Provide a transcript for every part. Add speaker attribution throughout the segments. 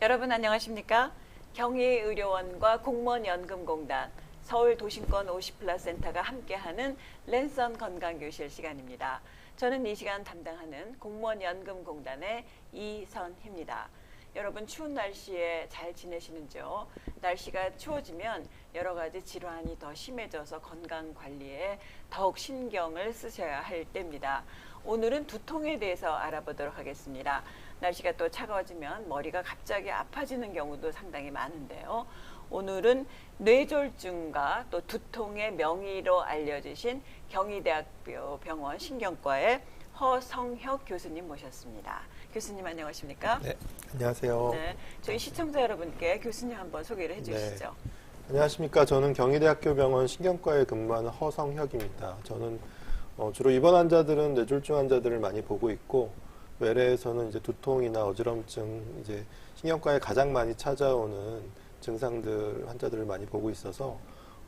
Speaker 1: 여러분 안녕하십니까? 경희의료원과 공무원연금공단, 서울도심권 50플러스 센터가 함께하는 랜선 건강교실 시간입니다. 저는 이 시간 담당하는 공무원연금공단의 이선희입니다. 여러분 추운 날씨에 잘 지내시는지요? 날씨가 추워지면 여러 가지 질환이 더 심해져서 건강 관리에 더욱 신경을 쓰셔야 할 때입니다. 오늘은 두통에 대해서 알아보도록 하겠습니다. 날씨가 또 차가워지면 머리가 갑자기 아파지는 경우도 상당히 많은데요. 오늘은 뇌졸중과 또 두통의 명의로 알려지신 경희대학교 병원 신경과의 허성혁 교수님 모셨습니다. 교수님 안녕하십니까?
Speaker 2: 네, 안녕하세요.
Speaker 1: 네, 저희 시청자 여러분께 교수님 한번 소개를 해주시죠.
Speaker 2: 네, 안녕하십니까? 저는 경희대학교 병원 신경과에 근무하는 허성혁입니다. 저는 주로 입원 환자들은 뇌졸중 환자들을 많이 보고 있고 외래에서는 이제 두통이나 어지럼증, 이제 신경과에 가장 많이 찾아오는 증상들 환자들을 많이 보고 있어서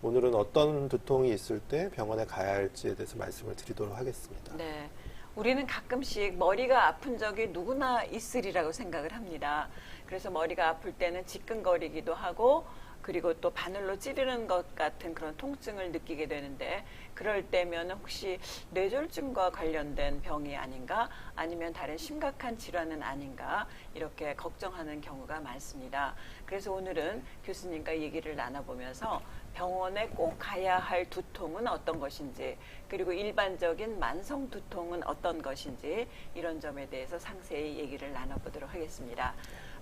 Speaker 2: 오늘은 어떤 두통이 있을 때 병원에 가야 할지에 대해서 말씀을 드리도록 하겠습니다.
Speaker 1: 네. 우리는 가끔씩 머리가 아픈 적이 누구나 있으리라고 생각을 합니다. 그래서 머리가 아플 때는 지끈거리기도 하고 그리고 또 바늘로 찌르는 것 같은 그런 통증을 느끼게 되는데 그럴 때면 혹시 뇌졸중과 관련된 병이 아닌가 아니면 다른 심각한 질환은 아닌가 이렇게 걱정하는 경우가 많습니다. 그래서 오늘은 교수님과 얘기를 나눠보면서 병원에 꼭 가야 할 두통은 어떤 것인지 그리고 일반적인 만성 두통은 어떤 것인지 이런 점에 대해서 상세히 얘기를 나눠보도록 하겠습니다.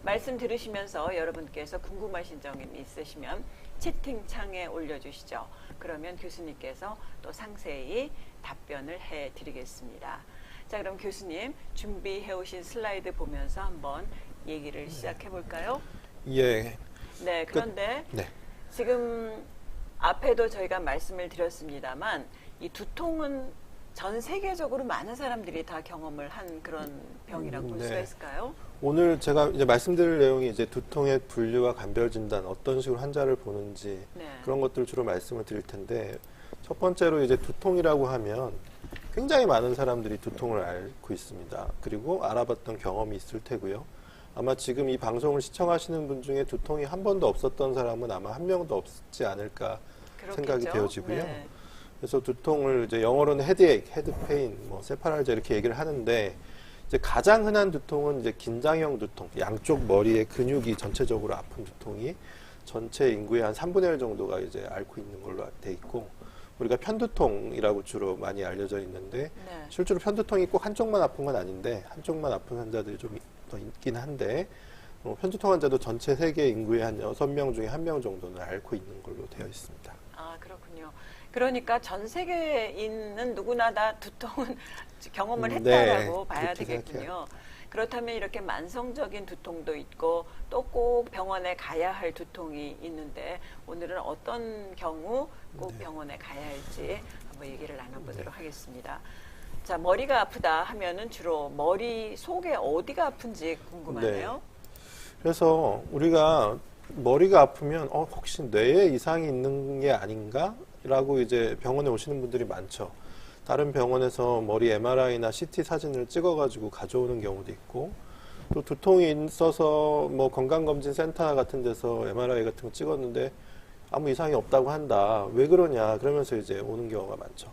Speaker 1: 말씀 들으시면서 여러분께서 궁금하신 점이 있으시면 채팅창에 올려주시죠. 그러면 교수님께서 또 상세히 답변을 해드리겠습니다. 자, 그럼 교수님 준비해 오신 슬라이드 보면서 한번 얘기를 시작해 볼까요?
Speaker 2: 예.
Speaker 1: 네, 그런데
Speaker 2: 네.
Speaker 1: 지금 앞에도 저희가 말씀을 드렸습니다만 이 두통은 전 세계적으로 많은 사람들이 다 경험을 한 그런 병이라고 볼 수가 있을까요?
Speaker 2: 오늘 제가 이제 말씀드릴 내용이 이제 두통의 분류와 감별 진단, 어떤 식으로 환자를 보는지 그런 것들을 주로 말씀을 드릴 텐데 첫 번째로 이제 두통이라고 하면 굉장히 많은 사람들이 두통을 앓고 있습니다. 그리고 알아봤던 경험이 있을 테고요. 아마 지금 이 방송을 시청하시는 분 중에 두통이 한 번도 없었던 사람은 아마 한 명도 없지 않을까
Speaker 1: 그렇겠죠?
Speaker 2: 생각이 되어지고요.
Speaker 1: 네.
Speaker 2: 그래서 두통을 이제 영어로는 헤드에이크, 헤드페인, 뭐 세파랄자 이렇게 얘기를 하는데 이제 가장 흔한 두통은 이제 긴장형 두통, 양쪽 머리의 근육이 전체적으로 아픈 두통이 전체 인구의 한 3분의 1 정도가 이제 앓고 있는 걸로 돼 있고 우리가 편두통이라고 주로 많이 알려져 있는데 실제로 편두통이 꼭 한쪽만 아픈 건 아닌데 한쪽만 아픈 환자들이 좀 더 있긴 한데 편두통 환자도 전체 세계 인구의 한 6명 중에 1명 정도는 앓고 있는 걸로 되어 있습니다.
Speaker 1: 아, 그렇군요. 그러니까 전 세계에 있는 누구나 다 두통은 경험을 했다라고 봐야 되겠군요.
Speaker 2: 생각해요.
Speaker 1: 그렇다면 이렇게 만성적인 두통도 있고 또 꼭 병원에 가야 할 두통이 있는데 오늘은 어떤 경우 꼭 병원에 가야 할지 한번 얘기를 나눠보도록 하겠습니다. 자, 머리가 아프다 하면은 주로 머리 속에 어디가 아픈지 궁금하네요.
Speaker 2: 그래서 우리가 머리가 아프면 혹시 뇌에 이상이 있는 게 아닌가? 라고 이제 병원에 오시는 분들이 많죠. 다른 병원에서 머리 MRI나 CT 사진을 찍어가지고 가져오는 경우도 있고 또 두통이 있어서 뭐 건강검진센터 같은 데서 MRI 같은 거 찍었는데 아무 이상이 없다고 한다. 왜 그러냐? 그러면서 이제 오는 경우가 많죠.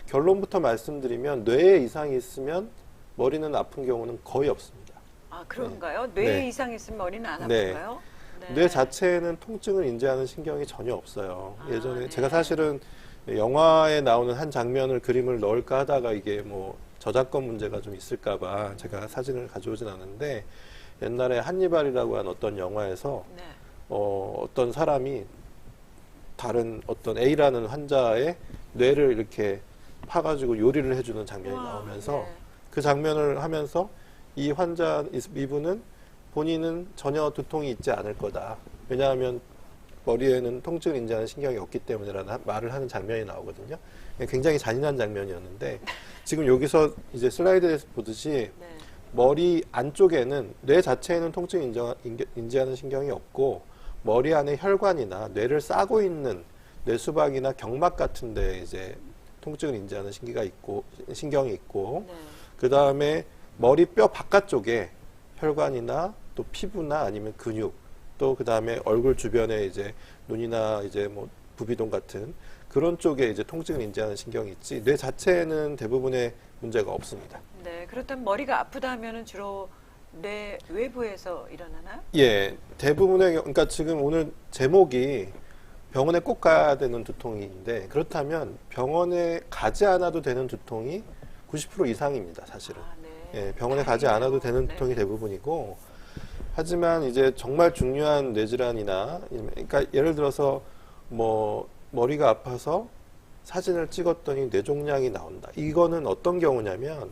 Speaker 2: 결론부터 말씀드리면 뇌에 이상이 있으면 머리는 아픈 경우는 거의 없습니다.
Speaker 1: 아, 그런가요? 뇌에 이상이 있으면 머리는 안 아픈가요?
Speaker 2: 뇌 자체에는 통증을 인지하는 신경이 전혀 없어요. 예전에 제가 사실은 영화에 나오는 한 장면을 그림을 넣을까 하다가 이게 뭐 저작권 문제가 좀 있을까봐 제가 사진을 가져오진 않았는데 옛날에 한니발이라고 한 어떤 영화에서 어떤 사람이 다른 어떤 A라는 환자의 뇌를 이렇게 파가지고 요리를 해주는 장면이 나오면서 그 장면을 하면서 이 환자, 이분은 본인은 전혀 두통이 있지 않을 거다. 왜냐하면 머리에는 통증을 인지하는 신경이 없기 때문이라는 말을 하는 장면이 나오거든요. 굉장히 잔인한 장면이었는데 지금 여기서 이제 슬라이드에서 보듯이 머리 안쪽에는 뇌 자체에는 통증을 인지하는 신경이 없고 머리 안에 혈관이나 뇌를 싸고 있는 뇌수박이나 경막 같은 데 이제 통증을 인지하는 신경이 있고 그 다음에 머리 뼈 바깥쪽에 혈관이나 또 피부나 아니면 근육, 또 그 다음에 얼굴 주변에 이제 눈이나 이제 뭐 부비동 같은 그런 쪽에 이제 통증을 인지하는 신경이 있지, 뇌 자체에는 대부분의 문제가 없습니다.
Speaker 1: 네, 그렇다면 머리가 아프다 하면은 주로 뇌 외부에서 일어나나요?
Speaker 2: 예, 대부분의 그러니까 지금 오늘 제목이 병원에 꼭 가야 되는 두통인데, 그렇다면 병원에 가지 않아도 되는 두통이 90% 이상입니다, 사실은.
Speaker 1: 아, 네.
Speaker 2: 예, 병원에 가지 않아도 되는
Speaker 1: 네.
Speaker 2: 두통이 대부분이고, 하지만 이제 정말 중요한 뇌질환이나, 그러니까 예를 들어서 뭐 머리가 아파서 사진을 찍었더니 뇌종양이 나온다. 이거는 어떤 경우냐면,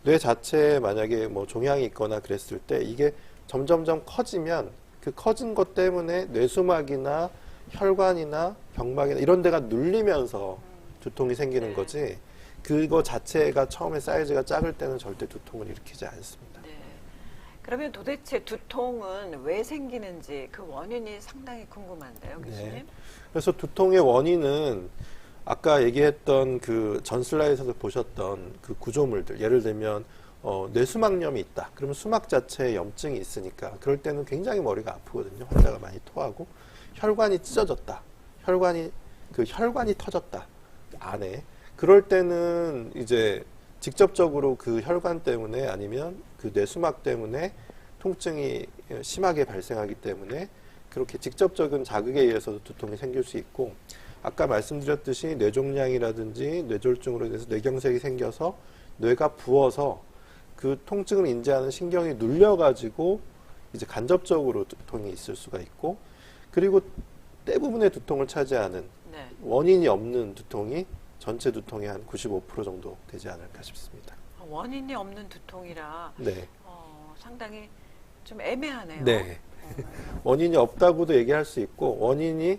Speaker 2: 뇌 자체에 만약에 뭐 종양이 있거나 그랬을 때 이게 점점점 커지면 그 커진 것 때문에 뇌수막이나 혈관이나 병막이나 이런 데가 눌리면서 두통이 생기는
Speaker 1: 네.
Speaker 2: 거지, 그거 자체가 처음에 사이즈가 작을 때는 절대 두통을 일으키지 않습니다.
Speaker 1: 네. 그러면 도대체 두통은 왜 생기는지 그 원인이 상당히 궁금한데요, 교수님.
Speaker 2: 네. 그래서 두통의 원인은 아까 얘기했던 그 전 슬라이드에서 보셨던 그 구조물들, 예를 들면 뇌수막염이 있다. 그러면 수막 자체에 염증이 있으니까 그럴 때는 굉장히 머리가 아프거든요. 환자가 많이 토하고, 혈관이 찢어졌다. 혈관이 터졌다. 안에. 그럴 때는 이제 직접적으로 그 혈관 때문에 아니면 그 뇌수막 때문에 통증이 심하게 발생하기 때문에 그렇게 직접적인 자극에 의해서도 두통이 생길 수 있고, 아까 말씀드렸듯이 뇌종양이라든지 뇌졸중으로 인해서 뇌경색이 생겨서 뇌가 부어서 그 통증을 인지하는 신경이 눌려가지고 이제 간접적으로 두통이 있을 수가 있고, 그리고 대부분의 두통을 차지하는
Speaker 1: 네.
Speaker 2: 원인이 없는 두통이 전체 두통의 한 95% 정도 되지 않을까 싶습니다.
Speaker 1: 원인이 없는 두통이라
Speaker 2: 네.
Speaker 1: 상당히 좀 애매하네요.
Speaker 2: 네. 원인이 없다고도 얘기할 수 있고, 원인이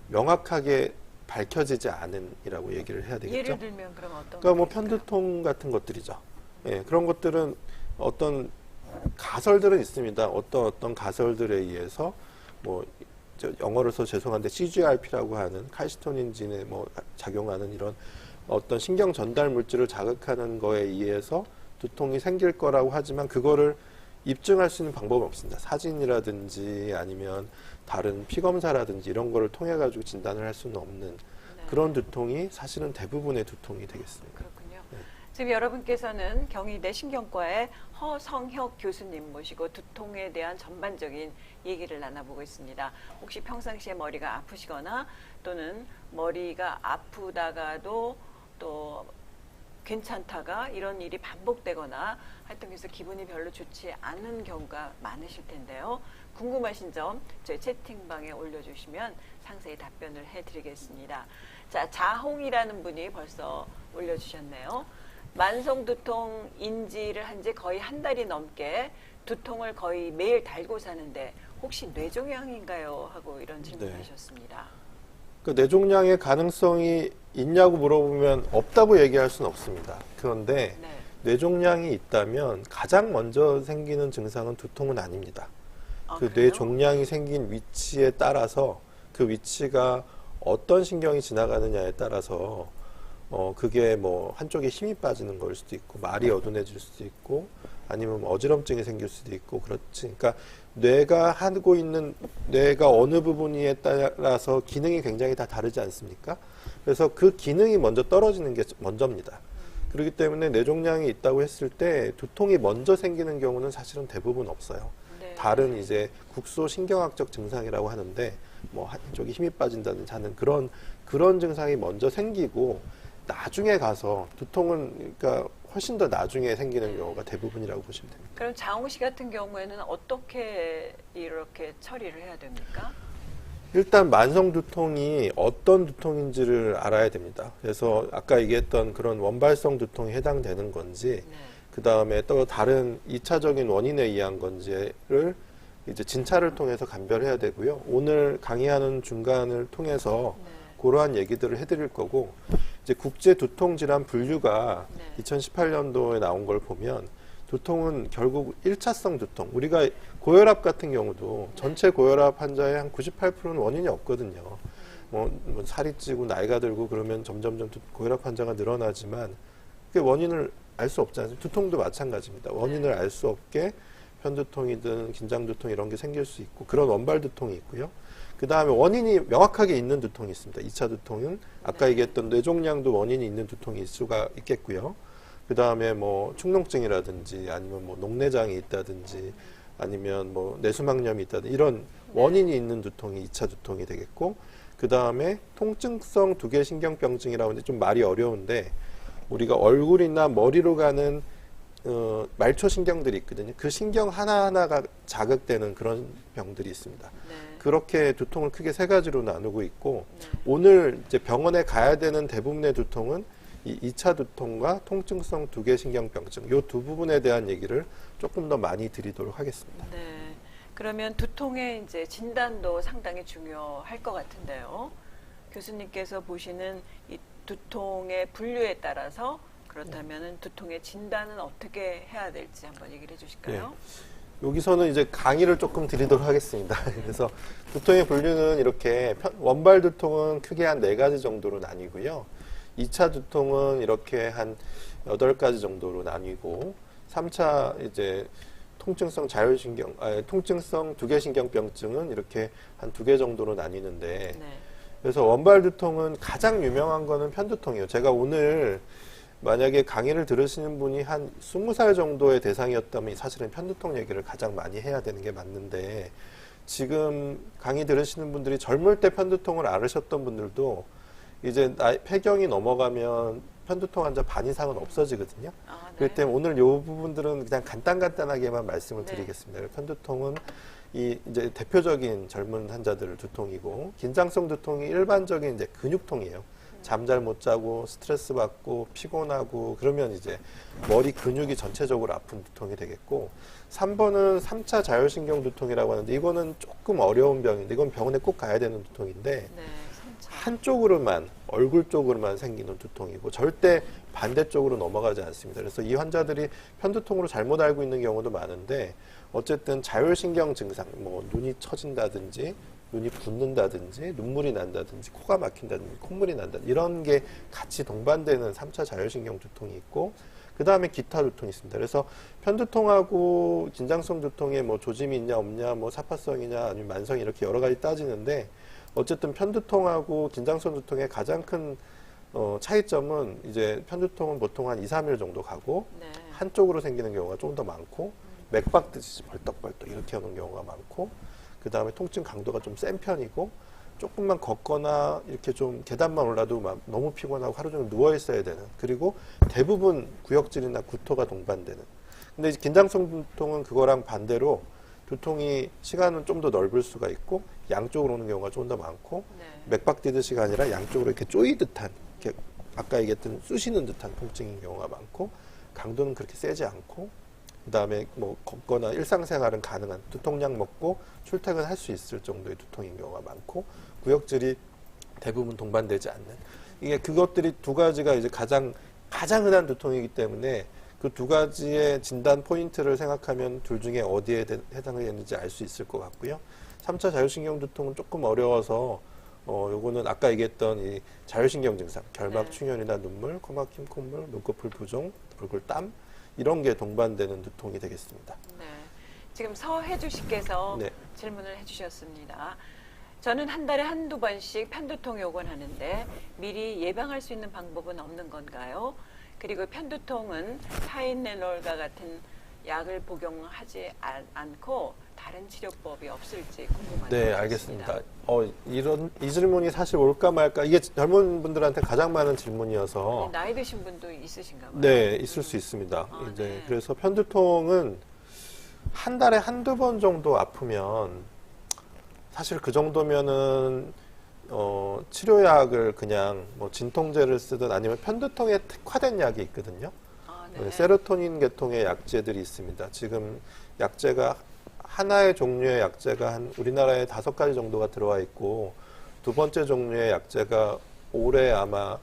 Speaker 2: 명확하게 밝혀지지 않은이라고 얘기를 해야 되겠죠.
Speaker 1: 예를 들면 그럼 어떤
Speaker 2: 그러니까 뭐
Speaker 1: 게 있을까요?
Speaker 2: 편두통 같은 것들이죠. 예, 그런 것들은 어떤 가설들은 있습니다. 어떤 가설들에 의해서 뭐 영어로서 죄송한데 CGRP라고 하는 칼시토닌진에 뭐 작용하는 이런 어떤 신경 전달 물질을 자극하는 거에 의해서 두통이 생길 거라고 하지만 그거를 입증할 수 있는 방법은 없습니다. 사진이라든지 아니면 다른 피검사라든지 이런 거를 통해 가지고 진단을 할 수는 없는
Speaker 1: 네.
Speaker 2: 그런 두통이 사실은 대부분의 두통이 되겠습니다.
Speaker 1: 그렇군요.
Speaker 2: 네.
Speaker 1: 지금 여러분께서는 경희대 신경과의 허성혁 교수님 모시고 두통에 대한 전반적인 얘기를 나눠보고 있습니다. 혹시 평상시에 머리가 아프시거나 또는 머리가 아프다가도 또 괜찮다가 이런 일이 반복되거나 하여튼 그래서 기분이 별로 좋지 않은 경우가 많으실 텐데요. 궁금하신 점 저희 채팅방에 올려주시면 상세히 답변을 해드리겠습니다. 자, 자홍이라는 분이 벌써 올려주셨네요. 만성 두통 인지를 한 지 거의 한 달이 넘게 두통을 거의 매일 달고 사는데 혹시 뇌종양인가요? 하고 이런 질문을
Speaker 2: 네.
Speaker 1: 하셨습니다.
Speaker 2: 그 뇌종양의 가능성이 있냐고 물어보면 없다고 얘기할 수는 없습니다. 그런데
Speaker 1: 네.
Speaker 2: 뇌종양이 있다면 가장 먼저 생기는 증상은 두통은 아닙니다. 그
Speaker 1: 그래요?
Speaker 2: 뇌종양이 생긴 위치에 따라서 그 위치가 어떤 신경이 지나가느냐에 따라서 그게 뭐 한쪽에 힘이 빠지는 걸 수도 있고 말이 어둔해질 수도 있고 아니면 뭐 어지럼증이 생길 수도 있고 그렇지. 그러니까 뇌가 하고 있는 뇌가 어느 부분에 따라서 기능이 굉장히 다 다르지 않습니까? 그래서 그 기능이 먼저 떨어지는 게 먼저입니다. 그렇기 때문에 뇌종양이 있다고 했을 때 두통이 먼저 생기는 경우는 사실은 대부분 없어요.
Speaker 1: 네.
Speaker 2: 다른 이제 국소 신경학적 증상이라고 하는데 뭐 한쪽이 힘이 빠진다든지 하는 그런 증상이 먼저 생기고 나중에 가서 두통은 그러니까 훨씬 더 나중에 생기는 경우가 대부분이라고 보시면 됩니다.
Speaker 1: 그럼 장홍 씨 같은 경우에는 어떻게 이렇게 처리를 해야 됩니까?
Speaker 2: 일단 만성 두통이 어떤 두통인지를 알아야 됩니다. 그래서 아까 얘기했던 그런 원발성 두통에 해당되는 건지
Speaker 1: 네.
Speaker 2: 그 다음에 또 다른 2차적인 원인에 의한 건지를 이제 진찰을 통해서 감별해야 되고요. 오늘 강의하는 중간을 통해서
Speaker 1: 네.
Speaker 2: 그러한 얘기들을 해드릴 거고, 이제 국제 두통 질환 분류가
Speaker 1: 네.
Speaker 2: 2018년도에 나온 걸 보면 두통은 결국 1차성 두통, 우리가 고혈압 같은 경우도
Speaker 1: 네.
Speaker 2: 전체 고혈압 환자의 한 98%는 원인이 없거든요. 뭐 살이 찌고 나이가 들고 그러면 점점점 고혈압 환자가 늘어나지만 그 원인을 알 수 없지 않습니까? 두통도 마찬가지입니다. 원인을 알 수 없게 편두통이든 긴장두통 이런 게 생길 수 있고 그런 원발 두통이 있고요. 그 다음에 원인이 명확하게 있는 두통이 있습니다. 2차 두통은 아까 얘기했던 뇌종양도 원인이 있는 두통이 있을 수가 있겠고요. 그 다음에 뭐 축농증이라든지 아니면 뭐 녹내장이 있다든지 아니면 뭐 뇌수막염이 있다든지 이런 원인이 있는 두통이 2차 두통이 되겠고 그 다음에 통증성 두개신경병증이라고 하는데 좀 말이 어려운데 우리가 얼굴이나 머리로 가는 말초신경들이 있거든요. 그 신경 하나하나가 자극되는 그런 병들이 있습니다.
Speaker 1: 네.
Speaker 2: 그렇게 두통을 크게 세 가지로 나누고 있고
Speaker 1: 네.
Speaker 2: 오늘 이제 병원에 가야 되는 대부분의 두통은 이 2차 두통과 통증성 두개신경병증 이 두 부분에 대한 얘기를 조금 더 많이 드리도록 하겠습니다.
Speaker 1: 네. 그러면 두통의 이제 진단도 상당히 중요할 것 같은데요. 교수님께서 보시는 이 두통의 분류에 따라서 그렇다면 두통의 진단은 어떻게 해야 될지 한번 얘기를 해주실까요?
Speaker 2: 여기서는 이제 강의를 조금 드리도록 하겠습니다. 그래서 두통의 분류는 이렇게 원발 두통은 크게 한 4가지 정도로 나뉘고요. 2차 두통은 이렇게 한 8가지 정도로 나뉘고 3차 이제 통증성 두개신경병증은 이렇게 한 2개 정도로 나뉘는데
Speaker 1: 네.
Speaker 2: 그래서 원발 두통은 가장 유명한 거는 편두통이에요. 제가 오늘 만약에 강의를 들으시는 분이 한 20살 정도의 대상이었다면 사실은 편두통 얘기를 가장 많이 해야 되는 게 맞는데 지금 강의 들으시는 분들이 젊을 때 편두통을 앓으셨던 분들도 이제 폐경이 넘어가면 편두통 환자 반 이상은 없어지거든요.
Speaker 1: 아, 네.
Speaker 2: 그렇기 때문에 오늘 이 부분들은 그냥 간단하게만 말씀을
Speaker 1: 네.
Speaker 2: 드리겠습니다. 편두통은 이제 대표적인 젊은 환자들 두통이고 긴장성 두통이 일반적인 이제 근육통이에요. 잠 잘 못 자고 스트레스 받고 피곤하고 그러면 이제 머리 근육이 전체적으로 아픈 두통이 되겠고 3번은 3차 자율신경 두통이라고 하는데 이거는 조금 어려운 병인데 이건 병원에 꼭 가야 되는 두통인데
Speaker 1: 네. 3차.
Speaker 2: 한쪽으로만 얼굴 쪽으로만 생기는 두통이고 절대 반대쪽으로 넘어가지 않습니다. 그래서 이 환자들이 편두통으로 잘못 알고 있는 경우도 많은데 어쨌든 자율신경 증상 뭐 눈이 처진다든지 눈이 붓는다든지 눈물이 난다든지 코가 막힌다든지 콧물이 난다든지 이런 게 같이 동반되는 3차 자율신경 두통이 있고 그 다음에 기타 두통이 있습니다. 그래서 편두통하고 긴장성 두통에 뭐 조짐이 있냐 없냐 뭐 사파성이냐 아니면 만성 이렇게 여러 가지 따지는데 어쨌든 편두통하고 긴장성 두통의 가장 큰 차이점은 이제 편두통은 보통 한 2, 3일 정도 가고
Speaker 1: 네.
Speaker 2: 한쪽으로 생기는 경우가 좀 더 많고 맥박 뜨듯이 벌떡벌떡 이렇게 오는 경우가 많고 그 다음에 통증 강도가 좀 센 편이고 조금만 걷거나 이렇게 좀 계단만 올라도 막 너무 피곤하고 하루 종일 누워 있어야 되는 그리고 대부분 구역질이나 구토가 동반되는 근데 이제 긴장성 두통은 그거랑 반대로 두통이 시간은 좀 더 넓을 수가 있고 양쪽으로 오는 경우가 좀 더 많고
Speaker 1: 네.
Speaker 2: 맥박 뛰듯이가 아니라 양쪽으로 이렇게 쪼이듯한 이렇게 아까 얘기했던 쑤시는 듯한 통증인 경우가 많고 강도는 그렇게 세지 않고 그 다음에 뭐 걷거나 일상생활은 가능한 두통약 먹고 출퇴근할 수 있을 정도의 두통인 경우가 많고 구역질이 대부분 동반되지 않는 이게 그것들이 두 가지가 이제 가장 흔한 두통이기 때문에 그 두 가지의 진단 포인트를 생각하면 둘 중에 어디에 해당되는지 알 수 있을 것 같고요. 3차 자율신경 두통은 조금 어려워서 요거는 아까 얘기했던 이 자율신경 증상, 결막
Speaker 1: 네.
Speaker 2: 충혈이나 눈물, 코막힘, 콧물, 눈꺼풀 부종, 얼굴 땀 이런 게 동반되는 두통이 되겠습니다.
Speaker 1: 네. 지금 서혜주 씨께서
Speaker 2: 네.
Speaker 1: 질문을 해주셨습니다. 저는 한 달에 한두 번씩 편두통 요건 하는데 미리 예방할 수 있는 방법은 없는 건가요? 그리고 편두통은 타인레놀과 같은 약을 복용하지 않고 다른 치료법이 없을지 궁금합니다.
Speaker 2: 네, 알겠습니다. 이 질문이 사실 올까 말까 이게 젊은 분들한테 가장 많은 질문이어서
Speaker 1: 나이 드신 분도 있으신가 봐요.
Speaker 2: 네, 있을 수 있습니다. 이제
Speaker 1: 네.
Speaker 2: 그래서 편두통은 한 달에 한두 번 정도 아프면 사실 그 정도면은 치료약을 그냥 뭐 진통제를 쓰든 아니면 편두통에 특화된 약이 있거든요.
Speaker 1: 네.
Speaker 2: 세로토닌 계통의 약제들이 있습니다. 지금 약제가 하나의 종류의 약제가 한 우리나라에 5가지 정도가 들어와 있고 두 번째 종류의 약제가 올해 아마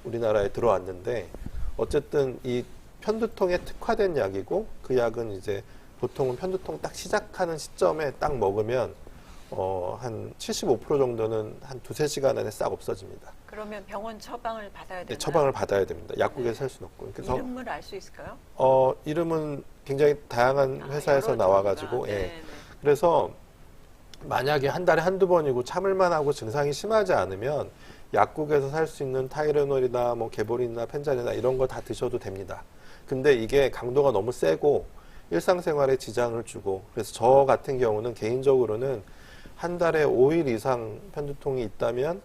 Speaker 2: 우리나라에 들어왔는데 어쨌든 이 편두통에 특화된 약이고 그 약은 이제 보통은 편두통 딱 시작하는 시점에 딱 먹으면 한 75% 정도는 한 두세 시간 안에 싹 없어집니다.
Speaker 1: 그러면 병원 처방을 받아야
Speaker 2: 네,
Speaker 1: 되나요?
Speaker 2: 처방을 받아야 됩니다. 약국에서
Speaker 1: 네.
Speaker 2: 살 수는 없고. 그래서
Speaker 1: 이름을 알 수 있을까요?
Speaker 2: 이름은 굉장히 다양한 회사에서
Speaker 1: 여러
Speaker 2: 나와가지고,
Speaker 1: 종류가.
Speaker 2: 예.
Speaker 1: 네,
Speaker 2: 그래서 만약에 한 달에 한두 번이고 참을만 하고 증상이 심하지 않으면 약국에서 살 수 있는 타이레놀이나 뭐 개보린이나 펜자린이나 이런 거 다 드셔도 됩니다. 근데 이게 강도가 너무 세고 일상생활에 지장을 주고, 그래서 저 같은 경우는 개인적으로는 한 달에 5일 이상 편두통이 있다면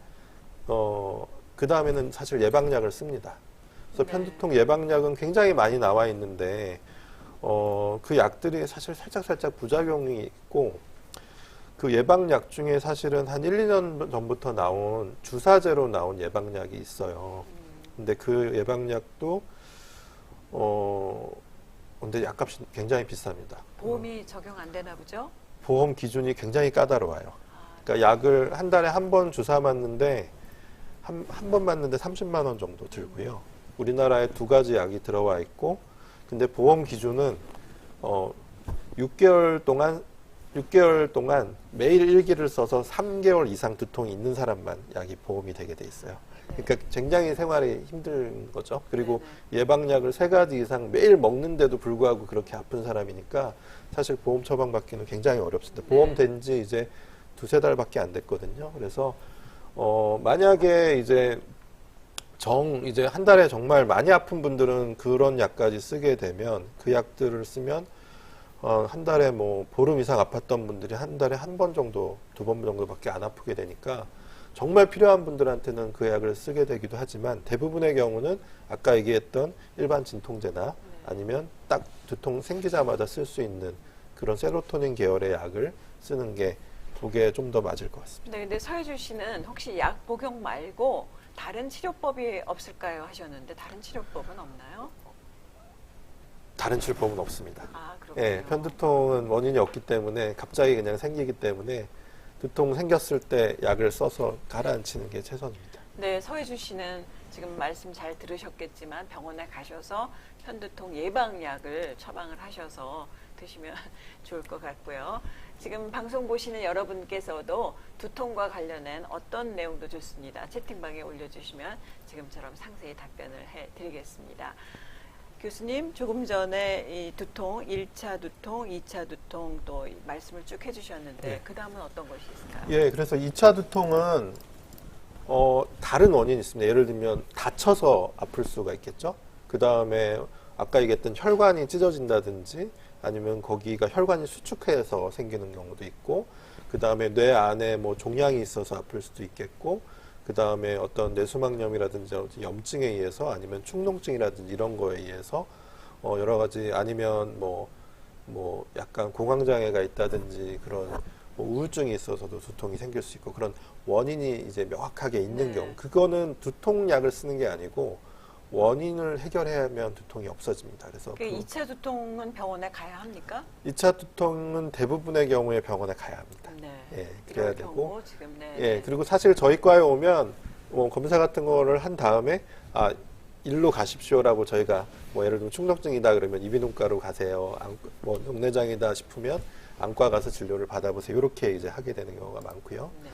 Speaker 2: 그 다음에는 사실 예방약을 씁니다. 그래서
Speaker 1: 네.
Speaker 2: 편두통 예방약은 굉장히 많이 나와 있는데 그 약들이 사실 살짝 부작용이 있고, 그 예방약 중에 사실은 한 1, 2년 전부터 나온 주사제로 나온 예방약이 있어요. 근데 그 예방약도 근데 약값이 굉장히 비쌉니다.
Speaker 1: 보험이 적용 안 되나 보죠?
Speaker 2: 보험 기준이 굉장히 까다로워요. 그러니까 약을 한 달에 한 번 주사 맞는데 한 번 맞는데 30만 원 정도 들고요. 우리나라에 두 가지 약이 들어와 있고, 근데 보험 기준은 6개월 동안 매일 일기를 써서 3개월 이상 두통이 있는 사람만 약이 보험이 되게 돼 있어요. 그러니까 굉장히 생활이 힘든 거죠. 그리고 예방약을 3가지 이상 매일 먹는데도 불구하고 그렇게 아픈 사람이니까 사실 보험 처방받기는 굉장히 어렵습니다. 보험 된 지 이제 두세 달밖에 안 됐거든요. 그래서 만약에 이제 이제 한 달에 정말 많이 아픈 분들은 그런 약까지 쓰게 되면, 그 약들을 쓰면 한 달에 뭐 보름 이상 아팠던 분들이 한 달에 한 번 정도, 2번 정도밖에 안 아프게 되니까 정말 필요한 분들한테는 그 약을 쓰게 되기도 하지만, 대부분의 경우는 아까 얘기했던 일반 진통제나 아니면 딱 두통 생기자마자 쓸 수 있는 그런 세로토닌 계열의 약을 쓰는 게 그게 좀 더 맞을 것 같습니다.
Speaker 1: 네, 근데 서혜주 씨는 혹시 약 복용 말고 다른 치료법이 없을까요? 하셨는데 다른 치료법은 없나요?
Speaker 2: 다른 치료법은 없습니다.
Speaker 1: 아, 그렇군요.
Speaker 2: 예, 편두통은 원인이 없기 때문에 갑자기 그냥 생기기 때문에 두통 생겼을 때 약을 써서 가라앉히는 게 최선입니다.
Speaker 1: 네, 서혜주 씨는 지금 말씀 잘 들으셨겠지만 병원에 가셔서 편두통 예방약을 처방을 하셔서 드시면 좋을 것 같고요. 지금 방송 보시는 여러분께서도 두통과 관련된 어떤 내용도 좋습니다. 채팅방에 올려주시면 지금처럼 상세히 답변을 해드리겠습니다. 교수님, 조금 전에 이 두통, 1차 두통, 2차 두통 또 말씀을 쭉 해주셨는데
Speaker 2: 네.
Speaker 1: 그 다음은 어떤 것이 있을까요?
Speaker 2: 예, 그래서 2차 두통은 다른 원인이 있습니다. 예를 들면 다쳐서 아플 수가 있겠죠. 그 다음에 아까 얘기했던 혈관이 찢어진다든지 아니면 거기가 혈관이 수축해서 생기는 경우도 있고, 그 다음에 뇌 안에 뭐 종양이 있어서 아플 수도 있겠고, 그 다음에 어떤 뇌수막염이라든지 염증에 의해서 아니면 축농증이라든지 이런 거에 의해서 여러 가지, 아니면 뭐 약간 공황장애가 있다든지 그런 뭐 우울증이 있어서도 두통이 생길 수 있고, 그런 원인이 이제 명확하게 있는 경우, 그거는 두통약을 쓰는 게 아니고 원인을 해결하면 두통이 없어집니다. 그래서
Speaker 1: 그 2차 두통은 병원에 가야 합니까?
Speaker 2: 2차 두통은 대부분의 경우에 병원에 가야 합니다.
Speaker 1: 네.
Speaker 2: 예, 그래야
Speaker 1: 이럴
Speaker 2: 되고,
Speaker 1: 경우 지금
Speaker 2: 예, 그리고 사실 저희 과에 오면 검사 같은 거를 한 다음에 일로 가십시오라고 저희가 뭐 예를 들면 축농증이다 그러면 이비인후과로 가세요. 뭐 녹내장이다 싶으면 안과 가서 진료를 받아보세요. 이렇게 이제 하게 되는 경우가 많고요.
Speaker 1: 네.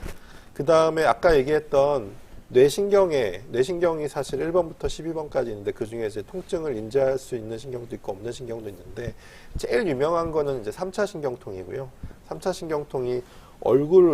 Speaker 2: 그 다음에 아까 얘기했던 뇌신경이 사실 1번부터 12번까지 있는데, 그 중에 이제 통증을 인지할 수 있는 신경도 있고 없는 신경도 있는데, 제일 유명한 거는 이제 3차 신경통이고요. 3차 신경통이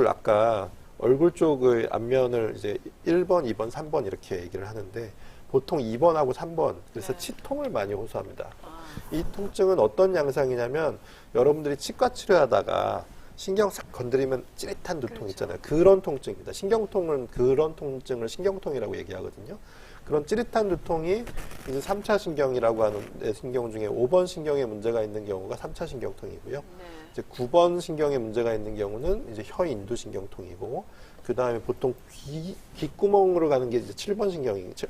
Speaker 2: 아까 얼굴 쪽의 안면을 이제 1번, 2번, 3번 이렇게 얘기를 하는데, 보통 2번하고 3번, 그래서
Speaker 1: 네.
Speaker 2: 치통을 많이 호소합니다.
Speaker 1: 아,
Speaker 2: 이 통증은 어떤 양상이냐면, 여러분들이 치과 치료하다가 신경 싹 건드리면 찌릿한 두통
Speaker 1: 그렇죠.
Speaker 2: 있잖아요. 그런 통증입니다. 신경통은 그런 통증을 신경통이라고 얘기하거든요. 그런 찌릿한 두통이 이제 3차 신경이라고 하는 신경 중에 5번 신경에 문제가 있는 경우가 3차 신경통이고요.
Speaker 1: 네.
Speaker 2: 이제 9번 신경에 문제가 있는 경우는 이제 혀인두 신경통이고, 그 다음에 보통 귓구멍으로 가는 게 이제 7번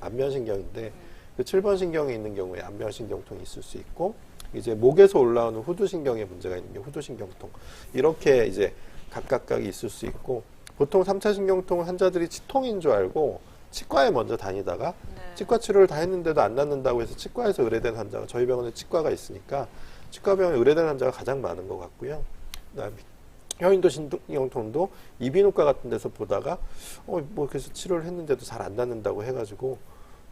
Speaker 2: 안면 신경인데, 그 7번 신경에 있는 경우에 안면 신경통이 있을 수 있고, 이제 목에서 올라오는 후두신경에 문제가 있는 게 후두신경통, 이렇게 이제 각각 있을 수 있고, 보통 3차 신경통 환자들이 치통인 줄 알고 치과에 먼저 다니다가
Speaker 1: 네.
Speaker 2: 치과 치료를 다 했는데도 안 낫는다고 해서 치과에서 의뢰된 환자가, 저희 병원에 치과가 있으니까 치과병원에 의뢰된 환자가 가장 많은 것 같고요. 그다음에 혀인도 신경통도 이비인후과 같은 데서 보다가 뭐 그래서 치료를 했는데도 잘 안 낫는다고 해가지고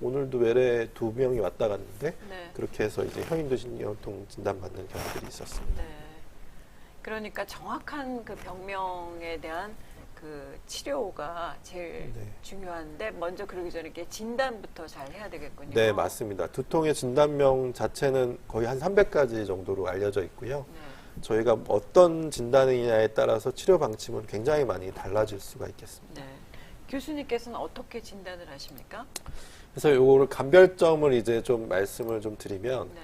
Speaker 2: 오늘도 외래 2명이 왔다 갔는데
Speaker 1: 네.
Speaker 2: 그렇게 해서 이제 혀인도 신경통 진단받는 경우들이 있었습니다.
Speaker 1: 네. 그러니까 정확한 그 병명에 대한 그 치료가 제일
Speaker 2: 네.
Speaker 1: 중요한데 먼저 그러기 전에 이렇게 진단부터 잘 해야 되겠군요.
Speaker 2: 네, 맞습니다. 두통의 진단명 자체는 거의 한 300가지 정도로 알려져 있고요.
Speaker 1: 네.
Speaker 2: 저희가 어떤 진단이냐에 따라서 치료 방침은 굉장히 많이 달라질 수가 있겠습니다.
Speaker 1: 네. 교수님께서는 어떻게 진단을 하십니까?
Speaker 2: 그래서 요거를 감별점을 이제 좀 말씀을 좀 드리면
Speaker 1: 네.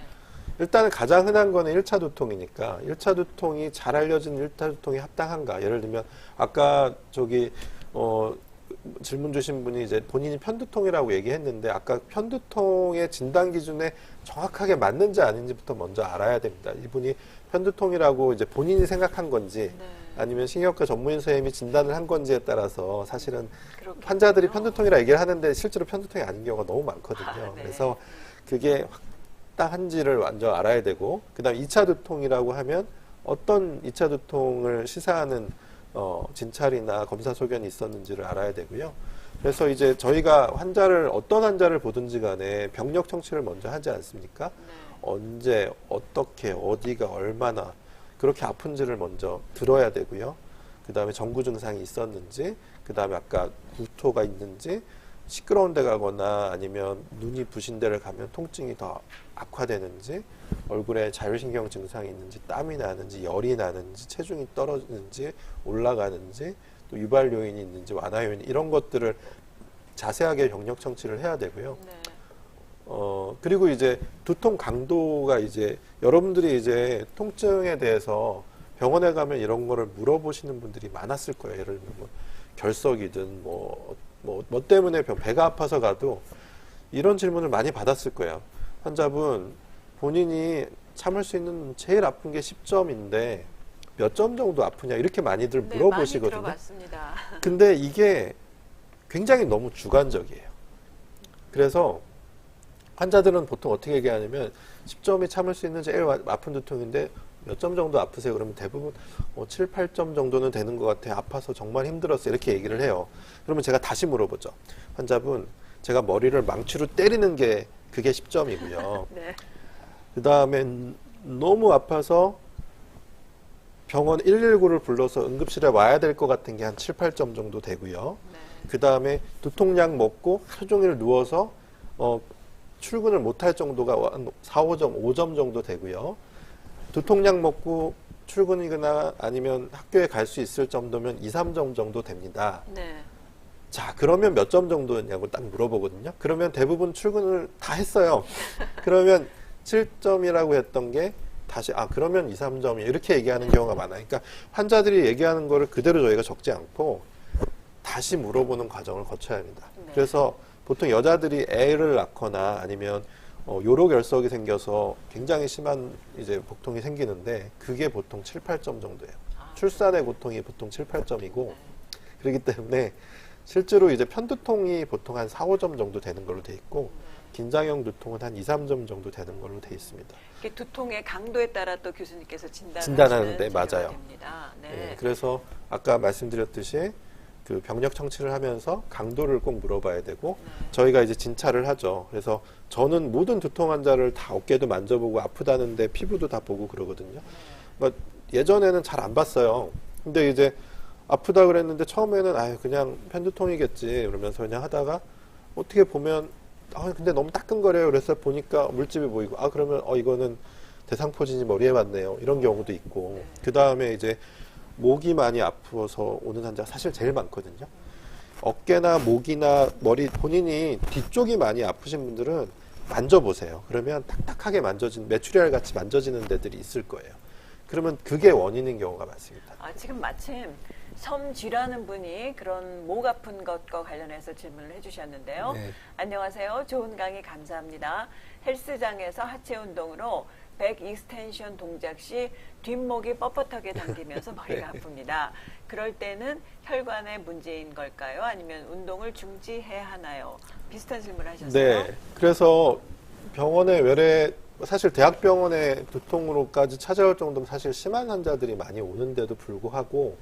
Speaker 2: 일단은 가장 흔한 거는 1차 두통이니까 1차 두통이 잘 알려진 1차 두통이 합당한가? 예를 들면 아까 질문 주신 분이 이제 본인이 편두통이라고 얘기했는데 아까 편두통의 진단 기준에 정확하게 맞는지 아닌지부터 먼저 알아야 됩니다. 이분이 편두통이라고 이제 본인이 생각한 건지
Speaker 1: 네.
Speaker 2: 아니면 신경과 전문의 선생님이 진단을 한 건지에 따라서 사실은
Speaker 1: 그렇겠군요.
Speaker 2: 환자들이 편두통이라 얘기를 하는데 실제로 편두통이 아닌 경우가 너무 많거든요.
Speaker 1: 아, 네.
Speaker 2: 그래서 그게 확실한지를 먼저 알아야 되고 그다음 2차 두통이라고 하면 어떤 2차 두통을 시사하는 진찰이나 검사 소견이 있었는지를 알아야 되고요. 그래서 이제 저희가 어떤 환자를 보든지 간에 병력 청취를 먼저 하지 않습니까?
Speaker 1: 네.
Speaker 2: 언제, 어떻게, 어디가 얼마나 그렇게 아픈지를 먼저 들어야 되고요. 그 다음에 전구 증상이 있었는지, 그 다음에 아까 구토가 있는지, 시끄러운 데 가거나 아니면 눈이 부신 데를 가면 통증이 더 악화되는지, 얼굴에 자율신경 증상이 있는지, 땀이 나는지, 열이 나는지, 체중이 떨어지는지, 올라가는지, 또 유발 요인이 있는지, 완화 요인 이런 것들을 자세하게 병력 청취를 해야 되고요.
Speaker 1: 네.
Speaker 2: 그리고 이제 두통 강도가 이제 여러분들이 이제 통증에 대해서 병원에 가면 이런 거를 물어보시는 분들이 많았을 거예요. 예를 들면 뭐 결석이든 뭐 때문에 배가 아파서 가도 이런 질문을 많이 받았을 거예요. 환자분 본인이 참을 수 있는 제일 아픈 게 10점인데 몇 점 정도 아프냐 이렇게 많이들
Speaker 1: 네,
Speaker 2: 물어보시거든요.
Speaker 1: 많이 들어봤습니다.
Speaker 2: 근데 이게 굉장히 너무 주관적이에요. 그래서 환자들은 보통 어떻게 얘기하냐면 10점이 참을 수 있는 제일 아픈 두통인데 몇 점 정도 아프세요? 그러면 대부분 7, 8점 정도는 되는 것 같아요. 아파서 정말 힘들었어요. 이렇게 얘기를 해요. 그러면 제가 다시 물어보죠. 환자분, 제가 머리를 망치로 때리는 게 그게 10점이고요.
Speaker 1: 네.
Speaker 2: 그 다음에 너무 아파서 병원 119를 불러서 응급실에 와야 될 것 같은 게 한 7, 8점 정도 되고요.
Speaker 1: 네.
Speaker 2: 그 다음에 두통약 먹고 하루 종일 누워서 출근을 못할 정도가 한 4, 5점, 5점 정도 되고요. 두통약 먹고 출근이거나 아니면 학교에 갈 수 있을 정도면 2, 3점 정도 됩니다.
Speaker 1: 네.
Speaker 2: 자, 그러면 몇 점 정도냐고 딱 물어보거든요. 그러면 대부분 출근을 다 했어요. 그러면 7점이라고 했던 게 다시 그러면 2, 3점이 이렇게 얘기하는 경우가 많아요. 그러니까 환자들이 얘기하는 거를 그대로 저희가 적지 않고 다시 물어보는 과정을 거쳐야 합니다.
Speaker 1: 네.
Speaker 2: 그래서 보통 여자들이 애를 낳거나 아니면 요로결석이 생겨서 굉장히 심한 이제 복통이 생기는데 그게 보통 7, 8점 정도예요. 출산의 고통이 보통 7, 8점이고
Speaker 1: 네.
Speaker 2: 그렇기 때문에 실제로 이제 편두통이 보통 한 4, 5점 정도 되는 걸로 돼 있고 긴장형 두통은 한 2, 3점 정도 되는 걸로 돼 있습니다.
Speaker 1: 이게 두통의 강도에 따라 또 교수님께서
Speaker 2: 진단하는데
Speaker 1: 진단하시는
Speaker 2: 맞아요.
Speaker 1: 됩니다. 네.
Speaker 2: 예, 그래서 아까 말씀드렸듯이 그 병력 청취를 하면서 강도를 꼭 물어봐야 되고 저희가 이제 진찰을 하죠. 그래서 저는 모든 두통 환자를 다 어깨도 만져보고 아프다는데 피부도 다 보고 그러거든요. 그러니까 예전에는 잘 안 봤어요. 근데 이제 아프다 그랬는데 처음에는 그냥 편두통이겠지 이러면서 그냥 하다가 어떻게 보면 근데 너무 따끔거려요. 그래서 보니까 물집이 보이고 그러면 이거는 대상포진이 머리에 맞네요. 이런 경우도 있고 그 다음에 이제 목이 많이 아프어서 오는 환자 사실 제일 많거든요. 어깨나 목이나 머리 본인이 뒤쪽이 많이 아프신 분들은 만져보세요. 그러면 탁탁하게 메추리알 같이 만져지는 데들이 있을 거예요. 그러면 그게 원인인 경우가 많습니다.
Speaker 1: 지금 마침 섬쥐라는 분이 그런 목 아픈 것과 관련해서 질문을 해주셨는데요.
Speaker 2: 네.
Speaker 1: 안녕하세요. 좋은 강의 감사합니다. 헬스장에서 하체 운동으로 백 익스텐션 동작 시 뒷목이 뻣뻣하게 당기면서 머리가 아픕니다. 그럴 때는 혈관의 문제인 걸까요? 아니면 운동을 중지해야 하나요? 비슷한 질문을 하셨어요.
Speaker 2: 네. 그래서 병원에 외래 사실 대학병원의 두통으로까지 찾아올 정도면 사실 심한 환자들이 많이 오는데도 불구하고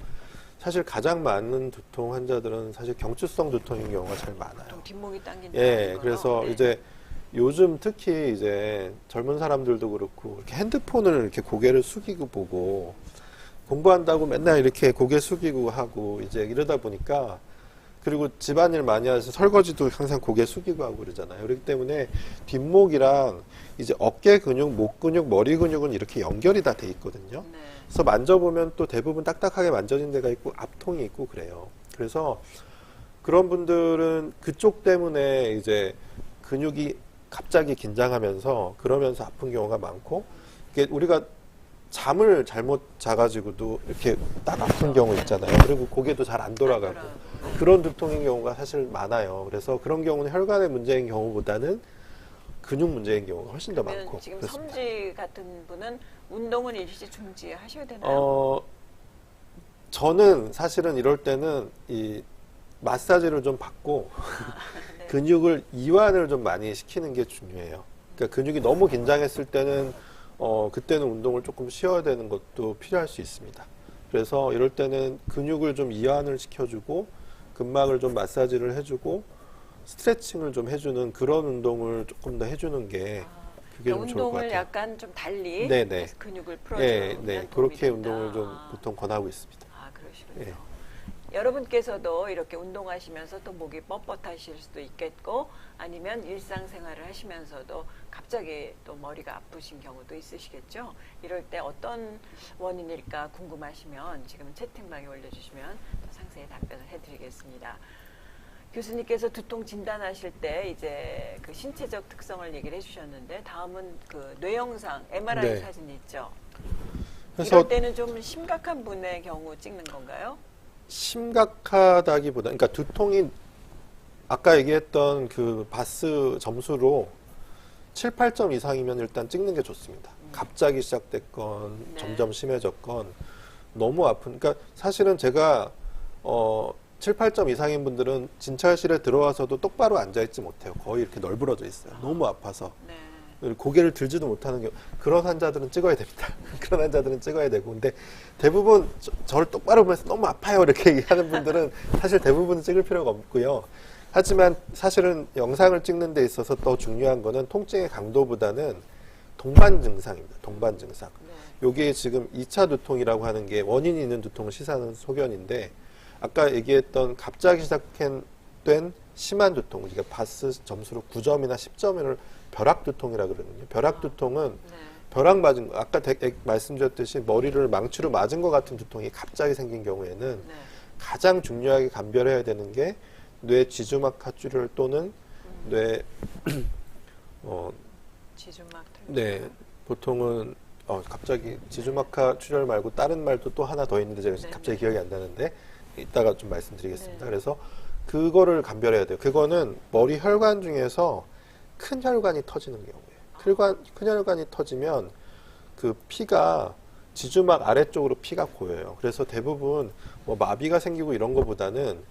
Speaker 2: 사실 가장 많은 두통 환자들은 사실 경추성 두통인 경우가 제일 많아요.
Speaker 1: 보통 뒷목이 당긴다.
Speaker 2: 예, 그래서 이제 요즘 특히 이제 젊은 사람들도 그렇고 이렇게 핸드폰을 이렇게 고개를 숙이고 보고 공부한다고 맨날 이렇게 고개 숙이고 하고 이제 이러다 보니까 그리고 집안일 많이 하셔서 설거지도 항상 고개 숙이고 하고 그러잖아요. 그렇기 때문에 뒷목이랑 이제 어깨 근육, 목 근육, 머리 근육은 이렇게 연결이 다 돼 있거든요.
Speaker 1: 네.
Speaker 2: 그래서 만져보면 또 대부분 딱딱하게 만져진 데가 있고 압통이 있고 그래요. 그래서 그런 분들은 그쪽 때문에 이제 근육이 갑자기 긴장하면서 그러면서 아픈 경우가 많고 이게 우리가 잠을 잘못 자가지고도 이렇게 딱 아픈 경우 있잖아요. 그리고 고개도 잘 안 돌아가고 그런 두통인 경우가 사실 많아요. 그래서 그런 경우는 혈관의 문제인 경우보다는 근육 문제인 경우가 훨씬 더
Speaker 1: 그러면
Speaker 2: 많고
Speaker 1: 지금
Speaker 2: 그렇습니다.
Speaker 1: 섬지 같은 분은 운동은 일시 중지하셔야 되나요?
Speaker 2: 저는 사실은 이럴 때는 이 마사지를 좀 받고
Speaker 1: 네.
Speaker 2: 근육을 이완을 좀 많이 시키는 게 중요해요. 그러니까 근육이 너무 긴장했을 때는 그때는 운동을 조금 쉬어야 되는 것도 필요할 수 있습니다. 그래서 이럴 때는 근육을 좀 이완을 시켜주고 근막을 좀 마사지를 해주고 스트레칭을 좀 해주는 그런 운동을 조금 더 해주는 게 그게 좀 좋을 것
Speaker 1: 운동을
Speaker 2: 같아요.
Speaker 1: 약간 좀 달리
Speaker 2: 네네.
Speaker 1: 근육을
Speaker 2: 네,
Speaker 1: 풀어주면
Speaker 2: 네,
Speaker 1: 도움이
Speaker 2: 그렇게
Speaker 1: 된다.
Speaker 2: 운동을 좀 보통 권하고 있습니다.
Speaker 1: 그러시군요.
Speaker 2: 예.
Speaker 1: 여러분께서도 이렇게 운동하시면서 또 목이 뻣뻣하실 수도 있겠고 아니면 일상생활을 하시면서도 갑자기 또 머리가 아프신 경우도 있으시겠죠. 이럴 때 어떤 원인일까 궁금하시면 지금 채팅방에 올려주시면 더 상세히 답변을 해드리겠습니다. 교수님께서 두통 진단하실 때 이제 그 신체적 특성을 얘기를 해주셨는데 다음은 그 뇌영상 MRI
Speaker 2: 네.
Speaker 1: 사진이 있죠.
Speaker 2: 그래서
Speaker 1: 이럴 때는 좀 심각한 분의 경우 찍는 건가요?
Speaker 2: 심각하다기보다, 그러니까 두통이 아까 얘기했던 그 바스 점수로 7, 8점 이상이면 일단 찍는 게 좋습니다. 갑자기 시작됐건
Speaker 1: 네.
Speaker 2: 점점 심해졌건 너무 아픈, 그러니까 사실은 제가 7, 8점 이상인 분들은 진찰실에 들어와서도 똑바로 앉아있지 못해요. 거의 이렇게 널브러져 있어요. 너무 아파서.
Speaker 1: 네.
Speaker 2: 고개를 들지도 못하는 경우, 그런 환자들은 찍어야 됩니다. 그런 환자들은 찍어야 되고. 근데 대부분 저를 똑바로 보면서 너무 아파요 이렇게 얘기하는 분들은 사실 대부분 찍을 필요가 없고요. 하지만 사실은 영상을 찍는 데 있어서 더 중요한 거는 통증의 강도보다는 동반 증상입니다. 동반 증상.
Speaker 1: 네.
Speaker 2: 요게 지금 2차 두통이라고 하는 게 원인이 있는 두통을 시사하는 소견인데 아까 얘기했던 갑자기 시작된 심한 두통, 우리가 바스 점수로 9점이나 10점을 벼락 두통이라고 그러거든요. 벼락 두통은
Speaker 1: 네.
Speaker 2: 벼락 맞은 거, 아까 말씀드렸듯이 머리를 망치로 맞은 것 같은 두통이 갑자기 생긴 경우에는
Speaker 1: 네.
Speaker 2: 가장 중요하게 감별해야 되는 게 뇌 지주막 하출혈 또는 뇌
Speaker 1: 지주막
Speaker 2: 네, 보통은 갑자기 지주막하 출혈 말고 다른 말도 또 하나 더 있는데 제가
Speaker 1: 네네.
Speaker 2: 갑자기 기억이 안 나는데 이따가 좀 말씀드리겠습니다.
Speaker 1: 네.
Speaker 2: 그래서 그거를 감별해야 돼요. 그거는 머리 혈관 중에서 큰 혈관이 터지는 경우예요. 큰 혈관이 터지면 그 피가 지주막 아래쪽으로 피가 고여요. 그래서 대부분 뭐 마비가 생기고 이런 거보다는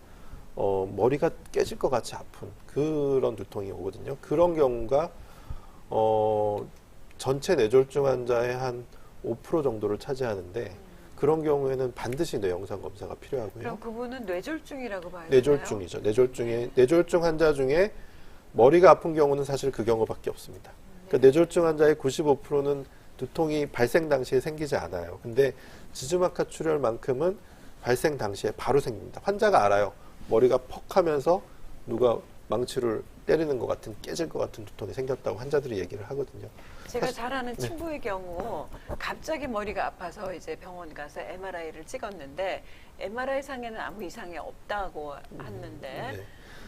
Speaker 2: 머리가 깨질 것 같이 아픈 그런 두통이 오거든요. 그런 경우가 전체 뇌졸중 환자의 한 5% 정도를 차지하는데 그런 경우에는 반드시 뇌영상 검사가 필요하고요.
Speaker 1: 그럼 그분은 뇌졸중이라고 봐야 되나요?
Speaker 2: 뇌졸중이죠. 뇌졸중 환자 중에 머리가 아픈 경우는 사실 그 경우밖에 없습니다. 그러니까 뇌졸중 환자의 95%는 두통이 발생 당시에 생기지 않아요. 근데 지주막하 출혈만큼은 발생 당시에 바로 생깁니다. 환자가 알아요. 머리가 퍽 하면서 누가 망치를 때리는 것 같은, 깨질 것 같은 두통이 생겼다고 환자들이 얘기를 하거든요.
Speaker 1: 제가 잘 아는 친구의 경우 갑자기 머리가 아파서 이제 병원 가서 MRI를 찍었는데 MRI 상에는 아무 이상이 없다고 했는데
Speaker 2: 네.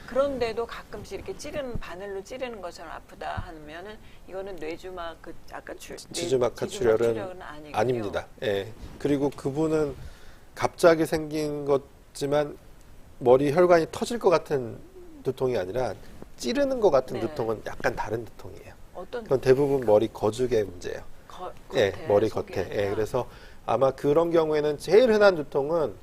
Speaker 1: 그런데도 가끔씩 이렇게 바늘로 찌르는 것처럼 아프다 하면은 이거는 뇌주막 아까
Speaker 2: 지주막하 출혈은
Speaker 1: 아니군요.
Speaker 2: 아닙니다. 예. 그리고 그분은 갑자기 생긴 것지만 머리 혈관이 터질 것 같은 두통이 아니라 찌르는 것 같은
Speaker 1: 네.
Speaker 2: 두통은 약간 다른 두통이에요.
Speaker 1: 어떤
Speaker 2: 그건 대부분 머리 거죽의 문제예요. 예, 머리 겉에. 예, 그래서 아마 그런 경우에는 제일 흔한 두통은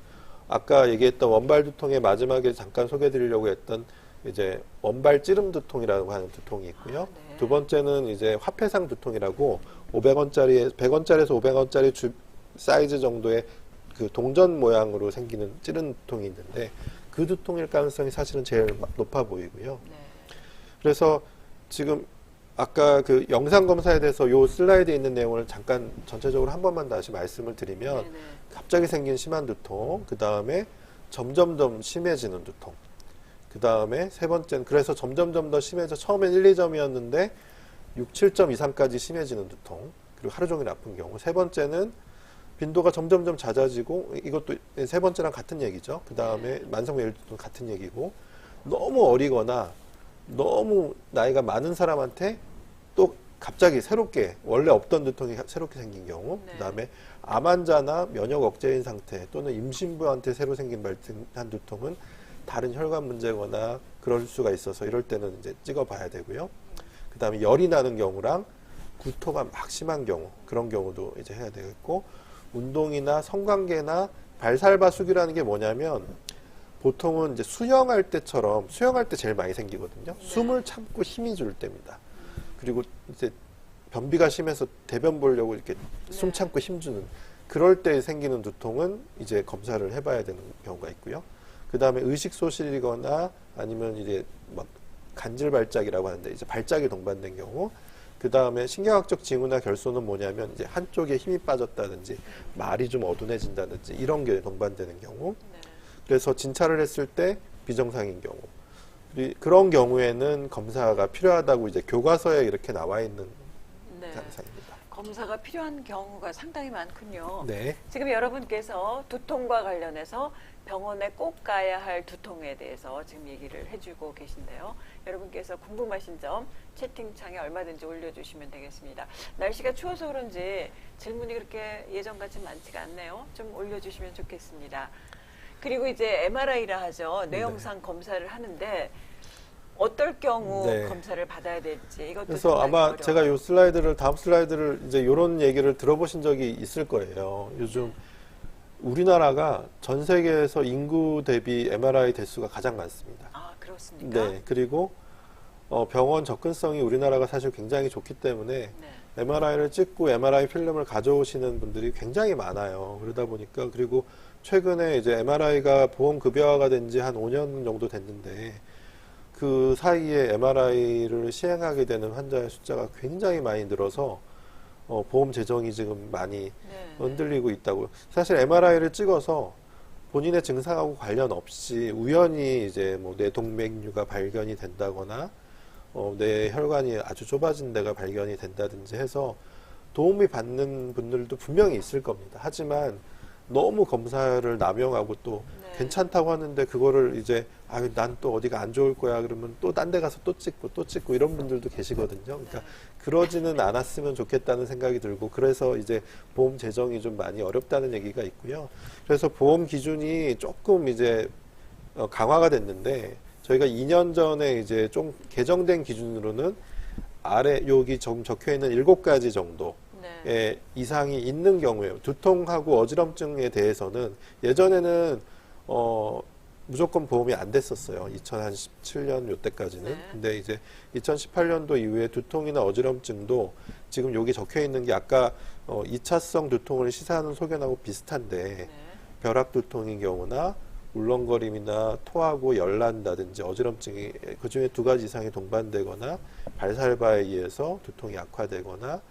Speaker 2: 아까 얘기했던 원발 두통의 마지막에 잠깐 소개해드리려고 했던 이제 원발 찌름 두통이라고 하는 두통이 있고요.
Speaker 1: 네.
Speaker 2: 두 번째는 이제 화폐상 두통이라고 500원짜리, 100원짜리에서 500원짜리 사이즈 정도의 그 동전 모양으로 생기는 찌른 두통이 있는데 그 두통일 가능성이 사실은 제일 높아 보이고요.
Speaker 1: 네.
Speaker 2: 그래서 지금 아까 그 영상 검사에 대해서 요 슬라이드에 있는 내용을 잠깐 전체적으로 한 번만 다시 말씀을 드리면
Speaker 1: 네네.
Speaker 2: 갑자기 생긴 심한 두통, 그 다음에 점점점 심해지는 두통, 그 다음에 세 번째는 그래서 점점점 더 심해져 처음엔 1, 2점이었는데 6, 7점 이상까지 심해지는 두통, 그리고 하루 종일 아픈 경우. 세 번째는 빈도가 점점점 잦아지고 이것도 세 번째랑 같은 얘기죠. 그 다음에 만성매일 두통 같은 얘기고 너무 어리거나 너무 나이가 많은 사람한테 또 갑자기 새롭게 원래 없던 두통이 새롭게 생긴 경우,
Speaker 1: 네.
Speaker 2: 그다음에 암 환자나 면역 억제인 상태 또는 임신부한테 새로 생긴 발생한 두통은 다른 혈관 문제거나 그럴 수가 있어서 이럴 때는 이제 찍어봐야 되고요. 그다음에 열이 나는 경우랑 구토가 막 심한 경우 그런 경우도 이제 해야 되겠고 운동이나 성관계나 발살바수기라는 게 뭐냐면 보통은 이제 수영할 때처럼 수영할 때 제일 많이 생기거든요.
Speaker 1: 네.
Speaker 2: 숨을 참고 힘이 줄 때입니다. 그리고 이제 변비가 심해서 대변 보려고 이렇게 숨 참고 힘주는 그럴 때 생기는 두통은 이제 검사를 해봐야 되는 경우가 있고요. 그 다음에 의식 소실이거나 아니면 이제 막 간질 발작이라고 하는데 이제 발작이 동반된 경우. 그 다음에 신경학적 징후나 결손은 뭐냐면 이제 한쪽에 힘이 빠졌다든지 말이 좀 어둔해진다든지 이런 게 동반되는 경우.
Speaker 1: 네.
Speaker 2: 그래서 진찰을 했을 때 비정상인 경우. 그런 경우에는 검사가 필요하다고 이제 교과서에 이렇게 나와 있는
Speaker 1: 네.
Speaker 2: 상황입니다.
Speaker 1: 검사가 필요한 경우가 상당히 많군요.
Speaker 2: 네.
Speaker 1: 지금 여러분께서 두통과 관련해서 병원에 꼭 가야 할 두통에 대해서 지금 얘기를 해주고 계신데요. 여러분께서 궁금하신 점 채팅창에 얼마든지 올려주시면 되겠습니다. 날씨가 추워서 그런지 질문이 그렇게 예전같이 많지가 않네요. 좀 올려주시면 좋겠습니다. 그리고 이제 MRI라 하죠. 뇌영상 검사를 하는데 어떨 경우
Speaker 2: 네.
Speaker 1: 검사를 받아야 될지 이것도
Speaker 2: 그래서
Speaker 1: 상당히
Speaker 2: 아마
Speaker 1: 어려워요.
Speaker 2: 제가 요 슬라이드를 다음 슬라이드를 이제 이런 얘기를 들어보신 적이 있을 거예요. 요즘 우리나라가 전 세계에서 인구 대비 MRI 대수가 가장 많습니다.
Speaker 1: 아, 그렇습니까?
Speaker 2: 네. 그리고 병원 접근성이 우리나라가 사실 굉장히 좋기 때문에
Speaker 1: 네.
Speaker 2: MRI를 찍고 MRI 필름을 가져오시는 분들이 굉장히 많아요. 그러다 보니까 그리고 최근에 이제 MRI가 보험 급여화가 된 지 한 5년 정도 됐는데 그 사이에 MRI를 시행하게 되는 환자의 숫자가 굉장히 많이 늘어서 보험 재정이 지금 많이
Speaker 1: 네.
Speaker 2: 흔들리고 있다고. 사실 MRI를 찍어서 본인의 증상하고 관련 없이 우연히 이제 뭐 뇌동맥류가 발견이 된다거나 뇌 혈관이 아주 좁아진 데가 발견이 된다든지 해서 도움이 받는 분들도 분명히 있을 겁니다. 하지만 너무 검사를 남용하고 또
Speaker 1: 네.
Speaker 2: 괜찮다고 하는데 그거를 이제 난 또 어디가 안 좋을 거야 그러면 또 딴 데 가서 또 찍고 이런 분들도 계시거든요. 그러니까 그러지는 않았으면 좋겠다는 생각이 들고 그래서 이제 보험 재정이 좀 많이 어렵다는 얘기가 있고요. 그래서 보험 기준이 조금 이제 강화가 됐는데 저희가 2년 전에 이제 좀 개정된 기준으로는 아래 여기 좀 적혀 있는 7가지 정도
Speaker 1: 네.
Speaker 2: 이상이 있는 경우에 두통하고 어지럼증에 대해서는 예전에는 무조건 보험이 안 됐었어요. 2017년 요때까지는.
Speaker 1: 네.
Speaker 2: 근데 이제 2018년도 이후에 두통이나 어지럼증도 지금 여기 적혀 있는 게 아까 2차성 두통을 시사하는 소견하고 비슷한데
Speaker 1: 네.
Speaker 2: 벼락 두통인 경우나 울렁거림이나 토하고 열난다든지 어지럼증이 그중에 2가지 이상이 동반되거나 발살바에 의해서 두통이 악화되거나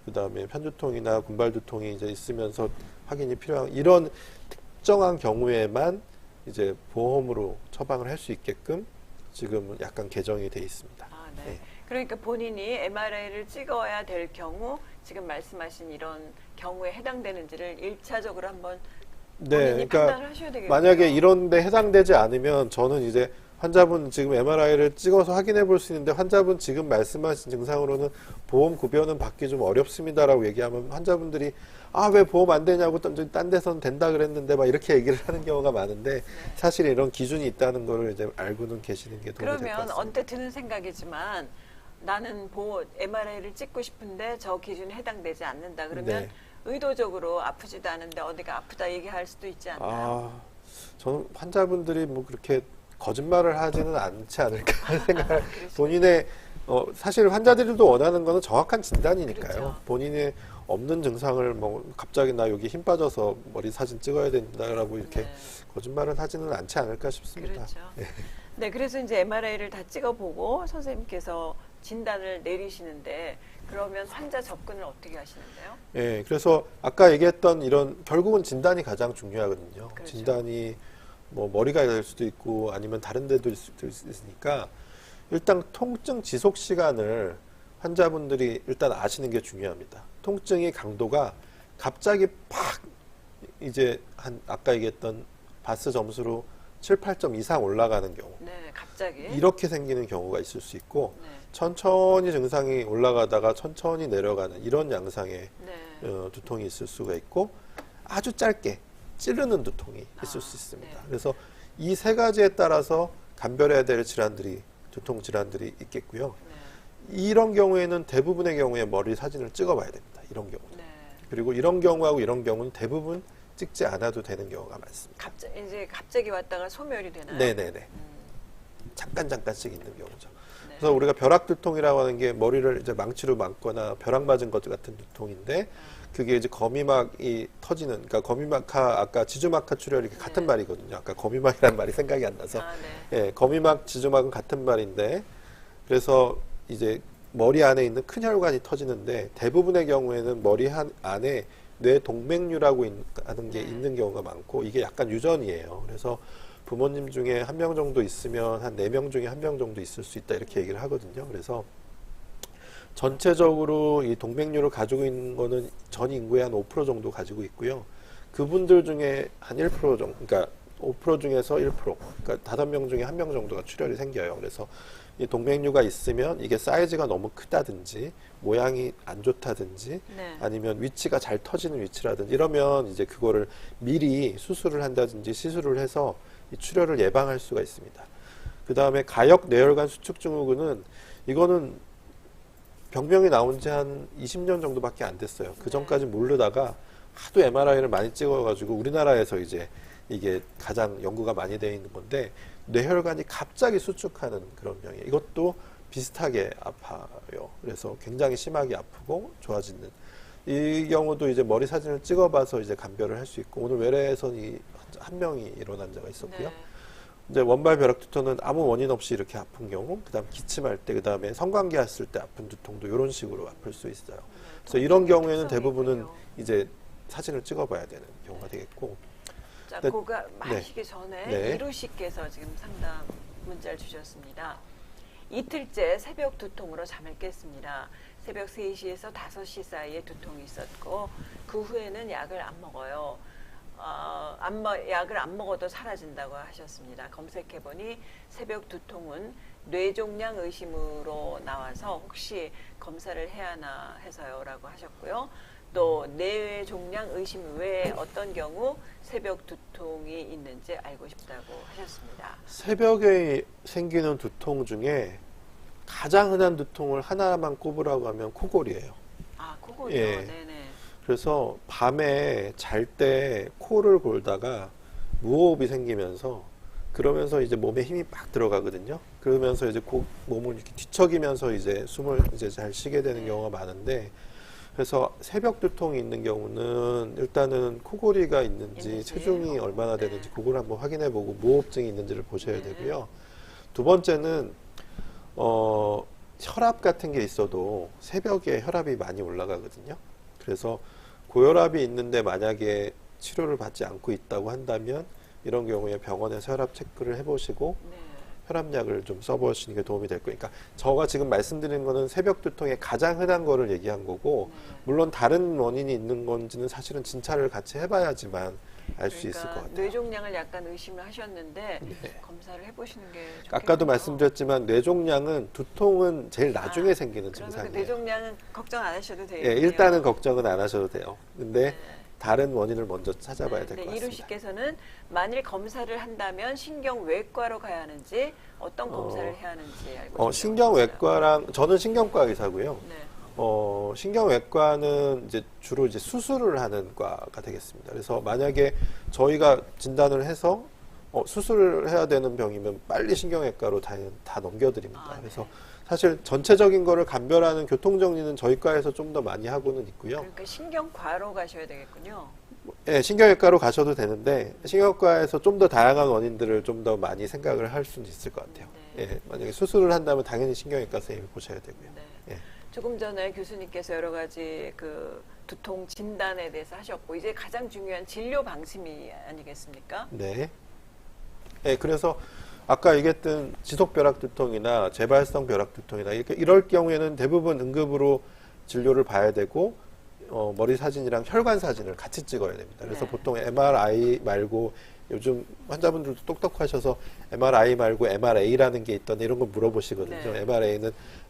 Speaker 2: 그 다음에 편두통이나 군발두통이 이제 있으면서 확인이 필요한 이런 특정한 경우에만 이제 보험으로 처방을 할 수 있게끔 지금은 약간 개정이 돼 있습니다.
Speaker 1: 아, 네.
Speaker 2: 네.
Speaker 1: 그러니까 본인이 MRI를 찍어야 될 경우 지금 말씀하신 이런 경우에 해당되는지를 1차적으로 한번 본인이 판단을 하셔야 되겠네요.
Speaker 2: 만약에 이런 데 해당되지 않으면 저는 이제 환자분 지금 MRI를 찍어서 확인해 볼 수 있는데 환자분 지금 말씀하신 증상으로는 보험 급여는 받기 좀 어렵습니다라고 얘기하면 환자분들이 왜 보험 안 되냐고 딴 데서는 된다 그랬는데 막 이렇게 얘기를 하는 경우가 많은데 사실 이런 기준이 있다는 거를 이제 알고는 계시는 게 도움이 될 것
Speaker 1: 그러면
Speaker 2: 같습니다.
Speaker 1: 언뜻 드는 생각이지만 나는 MRI를 찍고 싶은데 저 기준에 해당되지 않는다 그러면
Speaker 2: 네.
Speaker 1: 의도적으로 아프지도 않은데 어디가 아프다 얘기할 수도 있지 않나요?
Speaker 2: 저는 환자분들이 뭐 그렇게 거짓말을 하지는 않지 않을까 하는 생각을
Speaker 1: 그렇죠.
Speaker 2: 본인의 사실 환자들도 원하는 거는 정확한 진단이니까요.
Speaker 1: 그렇죠.
Speaker 2: 본인의 없는 증상을 뭐 갑자기 나 여기 힘 빠져서 머리 사진 찍어야 된다라고 이렇게
Speaker 1: 네.
Speaker 2: 거짓말은 하지는 않지 않을까 싶습니다.
Speaker 1: 그렇죠. 네, 그래서 이제 MRI를 다 찍어보고 선생님께서 진단을 내리시는데 그러면 환자 접근을 어떻게 하시는데요?
Speaker 2: 예, 그래서 아까 얘기했던 이런 결국은 진단이 가장 중요하거든요.
Speaker 1: 그렇죠.
Speaker 2: 진단이 뭐 머리가 될 수도 있고 아니면 다른 데도 있을 수도 있으니까 일단 통증 지속 시간을 환자분들이 일단 아시는 게 중요합니다. 통증의 강도가 갑자기 팍 이제 아까 얘기했던 바스 점수로 7, 8점 이상 올라가는 경우
Speaker 1: 네, 갑자기.
Speaker 2: 이렇게 생기는 경우가 있을 수 있고
Speaker 1: 네,
Speaker 2: 천천히 증상이 올라가다가 천천히 내려가는 이런 양상의
Speaker 1: 네.
Speaker 2: 두통이 있을 수가 있고 아주 짧게 찌르는 두통이 있을 수 있습니다.
Speaker 1: 네.
Speaker 2: 그래서 이 세 가지에 따라서 감별해야 될 질환들이 두통 질환들이 있겠고요.
Speaker 1: 네,
Speaker 2: 이런 경우에는 대부분의 경우에 머리 사진을 찍어봐야 됩니다. 이런 경우는.
Speaker 1: 네.
Speaker 2: 그리고 이런 경우하고 이런 경우는 대부분 찍지 않아도 되는 경우가 많습니다.
Speaker 1: 이제 갑자기 왔다가 소멸이 되나요?
Speaker 2: 네네네.
Speaker 1: 음,
Speaker 2: 잠깐씩 있는 경우죠.
Speaker 1: 네.
Speaker 2: 그래서 우리가 벼락두통이라고 하는 게 머리를 이제 망치로 맞거나 벼락 맞은 것 같은 두통인데 그게 이제 거미막이 터지는, 그러니까 거미막하, 아까 지주막하 출혈이 같은
Speaker 1: 네.
Speaker 2: 말이거든요. 아까 거미막이라는 말이 생각이 안 나서.
Speaker 1: 아, 네.
Speaker 2: 예, 거미막, 지주막은 같은 말인데 그래서 이제 머리 안에 있는 큰 혈관이 터지는데 대부분의 경우에는 머리 안에 뇌 동맥류라고 하는 게
Speaker 1: 네.
Speaker 2: 있는 경우가 많고 이게 약간 유전이에요. 그래서 부모님 중에 한 명 정도 있으면 한 4명 중에 1명 정도 있을 수 있다 이렇게 얘기를 하거든요. 그래서 전체적으로 이 동맥류를 가지고 있는 거는 전 인구의 한 5% 정도 가지고 있고요. 그분들 중에 한 1% 정도, 그러니까 5% 중에서 1%, 그러니까 5명 중에 1명 정도가 출혈이 생겨요. 그래서 이 동맥류가 있으면 이게 사이즈가 너무 크다든지 모양이 안 좋다든지
Speaker 1: 네.
Speaker 2: 아니면 위치가 잘 터지는 위치라든지 이러면 이제 그거를 미리 수술을 한다든지 시술을 해서 이 출혈을 예방할 수가 있습니다. 그 다음에 가역 뇌혈관 수축 증후군은 이거는 병명이 나온 지 한 20년 정도밖에 안 됐어요. 그 전까지 모르다가 하도 MRI를 많이 찍어가지고 우리나라에서 이제 이게 가장 연구가 많이 되어 있는 건데 뇌혈관이 갑자기 수축하는 그런 병이에요. 이것도 비슷하게 아파요. 그래서 굉장히 심하게 아프고 좋아지는 이 경우도 이제 머리 사진을 찍어봐서 이제 감별을 할 수 있고 오늘 외래에서는 한 명이 일어난 적가 있었고요.
Speaker 1: 네.
Speaker 2: 이제 원발 벼락 두통은 아무 원인 없이 이렇게 아픈 경우, 그다음 기침할 때, 그다음에 성관계 했을 때 아픈 두통도 이런 식으로 아플 수 있어요. 그래서 이런 경우에는
Speaker 1: 특성이
Speaker 2: 대부분은
Speaker 1: 있군요.
Speaker 2: 이제 사진을 찍어봐야 되는 경우가 되겠고.
Speaker 1: 자,
Speaker 2: 네.
Speaker 1: 그가 마시기 전에
Speaker 2: 네.
Speaker 1: 이루 씨께서 지금 상담 문자를 주셨습니다. 이틀째 새벽 두통으로 잠을 깼습니다. 새벽 3시에서 5시 사이에 두통이 있었고 그 후에는 약을 안 먹어요. 약을 안 먹어도 사라진다고 하셨습니다. 검색해보니 새벽 두통은 뇌종양 의심으로 나와서 혹시 검사를 해야 하나 해서요 라고 하셨고요. 또 뇌종양 의심 외에 어떤 경우 새벽 두통이 있는지 알고 싶다고 하셨습니다.
Speaker 2: 새벽에 생기는 두통 중에 가장 흔한 두통을 하나만 꼽으라고 하면 코골이에요.
Speaker 1: 아, 코골이요?
Speaker 2: 예.
Speaker 1: 네네.
Speaker 2: 그래서 밤에 잘 때 코를 골다가 무호흡이 생기면서 그러면서 이제 몸에 힘이 막 들어가거든요. 그러면서 이제 몸을 이렇게 뒤척이면서 이제 숨을 이제 잘 쉬게 되는
Speaker 1: 네.
Speaker 2: 경우가 많은데 그래서 새벽 두통이 있는 경우는 일단은 코골이가 있는지 체중이 얼마나 되는지
Speaker 1: 네.
Speaker 2: 그걸 한번 확인해 보고 무호흡증이 있는지를 보셔야
Speaker 1: 네.
Speaker 2: 되고요. 두 번째는 혈압 같은 게 있어도 새벽에 혈압이 많이 올라가거든요. 그래서 고혈압이 있는데 만약에 치료를 받지 않고 있다고 한다면 이런 경우에 병원에서 혈압 체크를 해보시고
Speaker 1: 네.
Speaker 2: 혈압약을 좀 써보시는 게 도움이 될 거예요. 그러니까 제가 지금 말씀드리는 거는 새벽 두통의 가장 흔한 거를 얘기한 거고
Speaker 1: 네.
Speaker 2: 물론 다른 원인이 있는 건지는 사실은 진찰을 같이 해봐야지만 알 수 있을 것 같아요.
Speaker 1: 뇌종양을 약간 의심을 하셨는데
Speaker 2: 네.
Speaker 1: 검사를 해보시는 게 좋겠네요.
Speaker 2: 아까도 말씀드렸지만 뇌종양은 두통은 제일 나중에 생기는
Speaker 1: 그러면
Speaker 2: 증상이에요.
Speaker 1: 뇌종양은 걱정 안 하셔도 돼요.
Speaker 2: 예, 일단은 걱정은 안 하셔도 돼요. 근데
Speaker 1: 네.
Speaker 2: 다른 원인을 먼저 찾아봐야 될 것
Speaker 1: 이루
Speaker 2: 같습니다.
Speaker 1: 씨께서는 만일 검사를 한다면 신경외과로 가야 하는지 어떤 검사를 해야 하는지 알고 싶다고
Speaker 2: 신경외과랑 저는 신경과 의사고요.
Speaker 1: 하셨어요. 네.
Speaker 2: 신경외과는 이제 주로 이제 수술을 하는 과가 되겠습니다. 그래서 만약에 저희가 진단을 해서 수술을 해야 되는 병이면 빨리 신경외과로 다 넘겨드립니다.
Speaker 1: 아, 네.
Speaker 2: 그래서 사실 전체적인 거를 감별하는 교통정리는 저희 과에서 좀 더 많이 하고는 있고요.
Speaker 1: 그러니까 신경과로 가셔야 되겠군요.
Speaker 2: 예, 신경외과로 가셔도 되는데 신경외과에서 좀 더 다양한 원인들을 좀 더 많이 생각을 할 수는 있을 것 같아요.
Speaker 1: 네.
Speaker 2: 예, 만약에 수술을 한다면 당연히 신경외과 선생님이 보셔야 되고요.
Speaker 1: 네.
Speaker 2: 예.
Speaker 1: 조금 전에 교수님께서 여러 가지 그 두통 진단에 대해서 하셨고 이제 가장 중요한 진료 방침이 아니겠습니까?
Speaker 2: 네. 예, 그래서 아까 얘기했던 지속벼락 두통이나 재발성 벼락 두통이나 이럴 경우에는 대부분 응급으로 진료를 봐야 되고 머리 사진이랑 혈관 사진을 같이 찍어야 됩니다. 그래서
Speaker 1: 네.
Speaker 2: 보통 MRI 말고 요즘 환자분들도 똑똑하셔서 MRI 말고 MRA라는 게 있던데 이런 거 물어보시거든요.
Speaker 1: 네.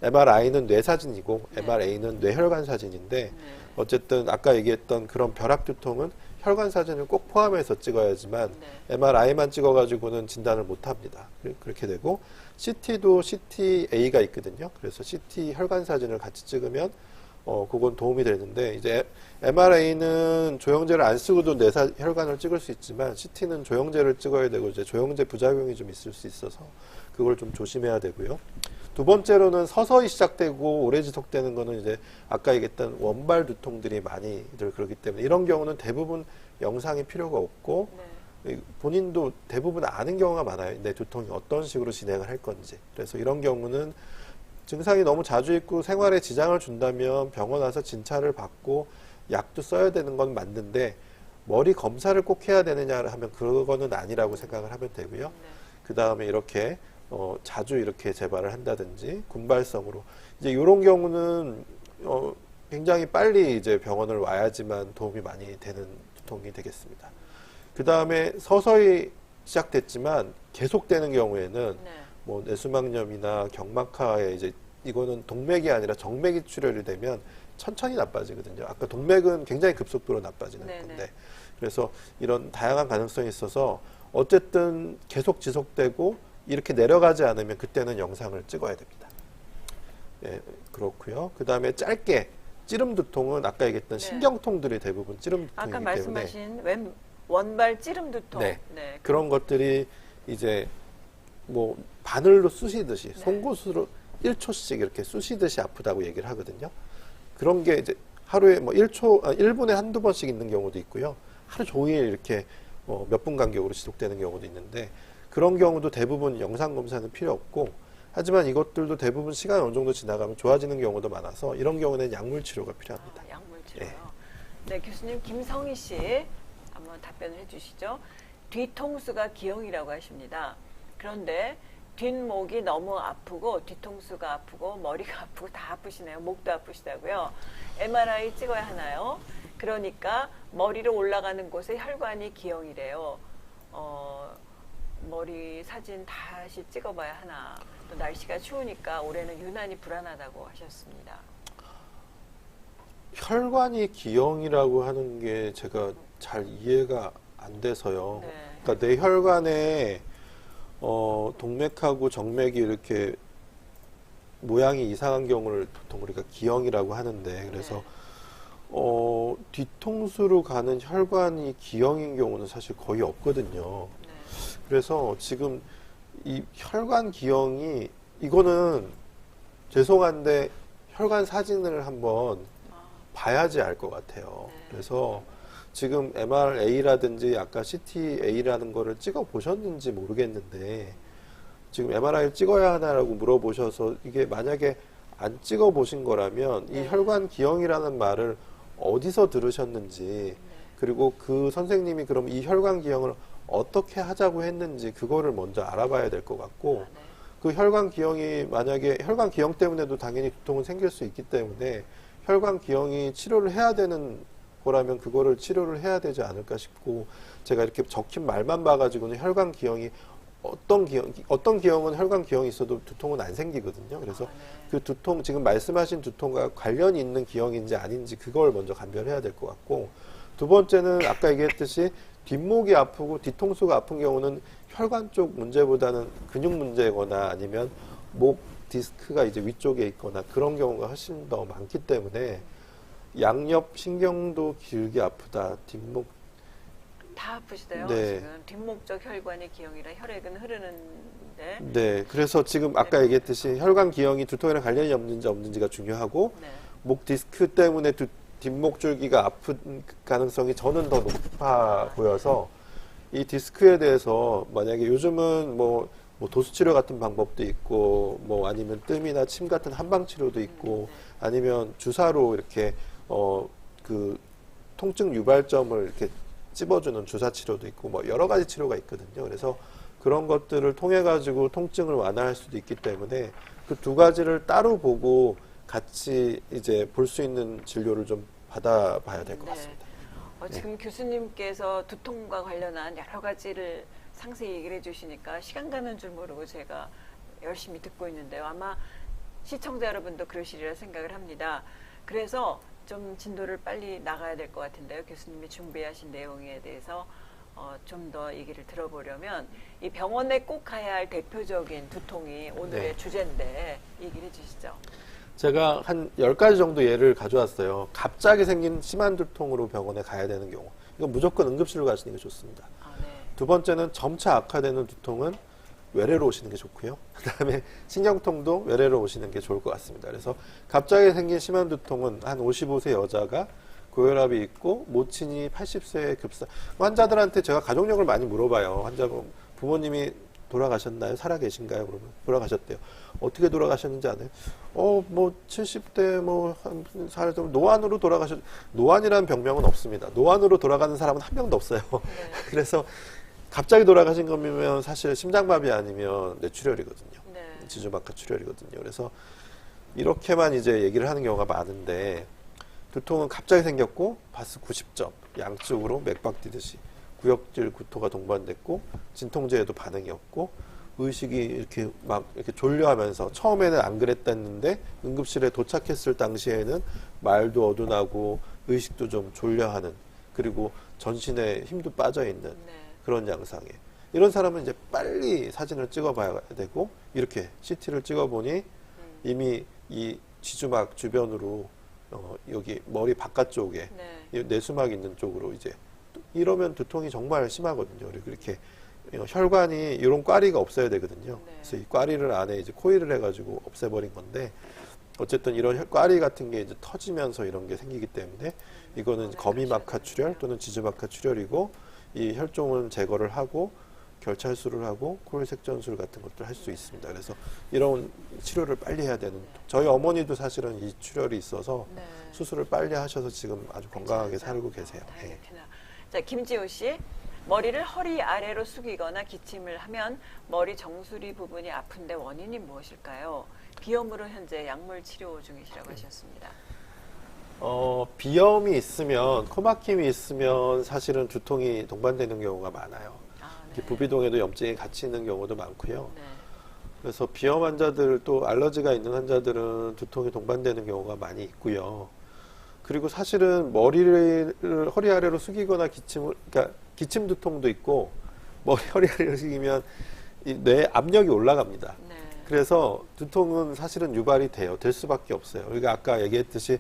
Speaker 2: MRI는 뇌 사진이고
Speaker 1: 네.
Speaker 2: MRA는 뇌혈관 사진인데
Speaker 1: 네.
Speaker 2: 어쨌든 아까 얘기했던 그런 벼락 두통은 혈관 사진을 꼭 포함해서 찍어야지만
Speaker 1: 네.
Speaker 2: MRI만 찍어가지고는 진단을 못 합니다. 그렇게 되고 CT도 CTA가 있거든요. 그래서 CT 혈관 사진을 같이 찍으면 그건 도움이 되는데 이제 MRA는 조영제를 안 쓰고도 혈관을 찍을 수 있지만 CT는 조영제를 찍어야 되고 이제 조영제 부작용이 좀 있을 수 있어서 그걸 좀 조심해야 되고요. 두 번째로는 서서히 시작되고 오래 지속되는 거는 이제 아까 얘기했던 원발 두통들이 많이들 그렇기 때문에 이런 경우는 대부분 영상이 필요가 없고
Speaker 1: 네.
Speaker 2: 본인도 대부분 아는 경우가 많아요. 내 두통이 어떤 식으로 진행을 할 건지. 그래서 이런 경우는 증상이 너무 자주 있고 생활에 지장을 준다면 병원 와서 진찰을 받고 약도 써야 되는 건 맞는데 머리 검사를 꼭 해야 되느냐 하면 그거는 아니라고 생각을 하면 되고요.
Speaker 1: 네.
Speaker 2: 그 다음에 이렇게 자주 이렇게 재발을 한다든지 군발성으로 이제 이런 경우는 굉장히 빨리 이제 병원을 와야지만 도움이 많이 되는 두통이 되겠습니다. 그 다음에 서서히 시작됐지만 계속되는 경우에는
Speaker 1: 네.
Speaker 2: 뭐 뇌수막염이나 경막하에 이제 이거는 동맥이 아니라 정맥이 출혈이 되면 천천히 나빠지거든요. 아까 동맥은 굉장히 급속도로 나빠지는
Speaker 1: 네네.
Speaker 2: 건데 그래서 이런 다양한 가능성이 있어서 어쨌든 계속 지속되고 이렇게 내려가지 않으면 그때는 영상을 찍어야 됩니다. 예, 그렇고요. 그 다음에 짧게 찌름 두통은 아까 얘기했던
Speaker 1: 네.
Speaker 2: 신경통들이 대부분 찌름 두통이기
Speaker 1: 아까
Speaker 2: 때문에
Speaker 1: 말씀하신 원발 찌름 두통.
Speaker 2: 네.
Speaker 1: 네.
Speaker 2: 그런 것들이 이제 뭐 바늘로 쑤시듯이
Speaker 1: 네.
Speaker 2: 송곳으로 1초씩 이렇게 쑤시듯이 아프다고 얘기를 하거든요. 그런 게 이제 하루에 뭐 1분에 한두 번씩 있는 경우도 있고요. 하루 종일 이렇게 몇 분 간격으로 지속되는 경우도 있는데 그런 경우도 대부분 영상 검사는 필요 없고 하지만 이것들도 대부분 시간 어느 정도 지나가면 좋아지는 경우도 많아서 이런 경우는 약물 치료가 필요합니다.
Speaker 1: 아, 약물 치료요. 네, 교수님 김성희 씨 한번 답변을 해주시죠. 뒤통수가 기형이라고 하십니다. 그런데 뒷목이 너무 아프고 뒤통수가 아프고 머리가 아프고 다 아프시네요. 목도 아프시다고요. MRI 찍어야 하나요? 그러니까 머리로 올라가는 곳에 혈관이 기형이래요. 머리 사진 다시 찍어봐야 하나. 또 날씨가 추우니까 올해는 유난히 불안하다고 하셨습니다.
Speaker 2: 혈관이 기형이라고 하는 게 제가 잘 이해가 안 돼서요.
Speaker 1: 네.
Speaker 2: 그러니까 내 혈관에 동맥하고 정맥이 이렇게 모양이 이상한 경우를 보통 우리가 기형이라고 하는데 그래서
Speaker 1: 네.
Speaker 2: 뒤통수로 가는 혈관이 기형인 경우는 사실 거의 없거든요.
Speaker 1: 네.
Speaker 2: 그래서 지금 이 혈관 기형이 이거는 죄송한데 혈관 사진을 한번
Speaker 1: 아,
Speaker 2: 봐야지 알 것 같아요.
Speaker 1: 네.
Speaker 2: 그래서 지금 MRA라든지 아까 CTA라는 거를 찍어 보셨는지 모르겠는데 지금 MRI를 찍어야 하나라고 물어보셔서 이게 만약에 안 찍어 보신 거라면
Speaker 1: 네.
Speaker 2: 이 혈관 기형이라는 말을 어디서 들으셨는지
Speaker 1: 네.
Speaker 2: 그리고 그 선생님이 그럼 이 혈관 기형을 어떻게 하자고 했는지 그거를 먼저 알아봐야 될 것 같고
Speaker 1: 아, 네.
Speaker 2: 그 혈관 기형이 만약에 혈관 기형 때문에도 당연히 두통은 생길 수 있기 때문에 혈관 기형이 치료를 해야 되는 거라면 그거를 치료를 해야 되지 않을까 싶고 제가 이렇게 적힌 말만 봐가지고는 혈관 기형이 어떤 기형은 혈관 기형이 있어도 두통은 안 생기거든요. 그래서
Speaker 1: 아, 네.
Speaker 2: 그 두통 지금 말씀하신 두통과 관련이 있는 기형인지 아닌지 그걸 먼저 감별해야 될 것 같고 두 번째는 아까 얘기했듯이 뒷목이 아프고 뒤통수가 아픈 경우는 혈관 쪽 문제보다는 근육 문제거나 아니면 목 디스크가 이제 위쪽에 있거나 그런 경우가 훨씬 더 많기 때문에 양옆 신경도 길게 아프다, 뒷목
Speaker 1: 다 아프시대요.
Speaker 2: 네.
Speaker 1: 지금 뒷목적 혈관의 기형이라 혈액은 흐르는데.
Speaker 2: 네, 그래서 지금 아까 얘기했듯이 혈관 기형이 두통이랑 관련이 없는지 없는지가 중요하고
Speaker 1: 네.
Speaker 2: 목 디스크 때문에 뒷목 줄기가 아픈 가능성이 저는 더 높아 보여서 이 디스크에 대해서 만약에 요즘은 뭐 도수 치료 같은 방법도 있고 뭐 아니면 뜸이나 침 같은 한방 치료도 있고 아니면 주사로 이렇게 그 통증 유발점을 이렇게 찝어주는 주사 치료도 있고 뭐 여러 가지 치료가 있거든요. 그래서 그런 것들을 통해 가지고 통증을 완화할 수도 있기 때문에 그 두 가지를 따로 보고 같이 이제 볼 수 있는 진료를 좀 받아봐야 될 것
Speaker 1: 네.
Speaker 2: 같습니다.
Speaker 1: 지금 교수님께서 두통과 관련한 여러 가지를 상세히 얘기를 해주시니까 시간 가는 줄 모르고 제가 열심히 듣고 있는데요. 아마 시청자 여러분도 그러시리라 생각을 합니다. 그래서 좀 진도를 빨리 나가야 될 것 같은데요. 교수님이 준비하신 내용에 대해서 좀 더 얘기를 들어보려면 이 병원에 꼭 가야 할 대표적인 두통이 오늘의
Speaker 2: 네.
Speaker 1: 주제인데 얘기를 해주시죠.
Speaker 2: 제가 한 10가지 정도 예를 가져왔어요. 갑자기 생긴 심한 두통으로 병원에 가야 되는 경우. 이건 무조건 응급실로 가시는 게 좋습니다.
Speaker 1: 네.
Speaker 2: 두 번째는 점차 악화되는 두통은 외래로 오시는 게 좋고요. 그 다음에 신경통도 외래로 오시는 게 좋을 것 같습니다. 그래서 갑자기 생긴 심한 두통은 한 55세 여자가 고혈압이 있고 모친이 80세에 급사. 환자들한테 제가 가족력을 많이 물어봐요. 환자분 부모님이 돌아가셨나요? 살아 계신가요? 그러면 돌아가셨대요. 어떻게 돌아가셨는지 아나요? 뭐 70대 한 살 정도 노안으로 노안이라는 병명은 없습니다. 노안으로 돌아가는 사람은 한 명도 없어요.
Speaker 1: 네.
Speaker 2: 그래서 갑자기 돌아가신 거면 사실 심장마비 아니면 뇌출혈이거든요.
Speaker 1: 네.
Speaker 2: 지주막하 출혈이거든요. 그래서 이렇게만 이제 얘기를 하는 경우가 많은데 두통은 갑자기 생겼고 바스 90점 양쪽으로 맥박 뛰듯이 구역질 구토가 동반됐고 진통제에도 반응이 없고 의식이 이렇게 막 이렇게 졸려하면서 처음에는 안 그랬다는데 응급실에 도착했을 당시에는 말도 어둔하고 의식도 좀 졸려하는 그리고 전신에 힘도 빠져 있는
Speaker 1: 네.
Speaker 2: 그런 양상에 이런 사람은 이제 빨리 사진을 찍어봐야 되고 이렇게 CT를 찍어보니 이미 이 지주막 주변으로 여기 머리 바깥쪽에
Speaker 1: 네.
Speaker 2: 이 뇌수막 있는 쪽으로 이제 이러면 두통이 정말 심하거든요. 그리고 이렇게 혈관이 이런 꽈리가 없어야 되거든요.
Speaker 1: 네.
Speaker 2: 그래서 이 꽈리를 안에 이제 코일을 해가지고 없애버린 건데 어쨌든 이런 꽈리 같은 게 이제 터지면서 이런 게 생기기 때문에 이거는 거미막하 출혈 또는 지주막하 출혈이고 이 혈종은 제거를 하고 결찰수를 하고 코일색전술 같은 것들을 할 수 있습니다. 그래서 이런 치료를 빨리 해야 되는 저희 어머니도 사실은 이 출혈이 있어서
Speaker 1: 네.
Speaker 2: 수술을 빨리 하셔서 지금 아주 건강하게
Speaker 1: 괜찮아요.
Speaker 2: 살고 계세요. 네.
Speaker 1: 다행이구나. 자, 김지호 씨. 머리를 허리 아래로 숙이거나 기침을 하면 머리 정수리 부분이 아픈데 원인이 무엇일까요? 비염으로 현재 약물 치료 중이시라고 하셨습니다.
Speaker 2: 비염이 있으면 코막힘이 있으면 사실은 두통이 동반되는 경우가 많아요.
Speaker 1: 네.
Speaker 2: 부비동에도 염증이 같이 있는 경우도 많고요.
Speaker 1: 네.
Speaker 2: 그래서 비염 환자들 또 알러지가 있는 환자들은 두통이 동반되는 경우가 많이 있고요. 그리고 사실은 머리를 허리 아래로 숙이거나 그러니까 기침 두통도 있고 허리 아래로 숙이면 이 뇌 압력이 올라갑니다.
Speaker 1: 네.
Speaker 2: 그래서 두통은 사실은 유발이 될 수밖에 없어요. 우리가 아까 얘기했듯이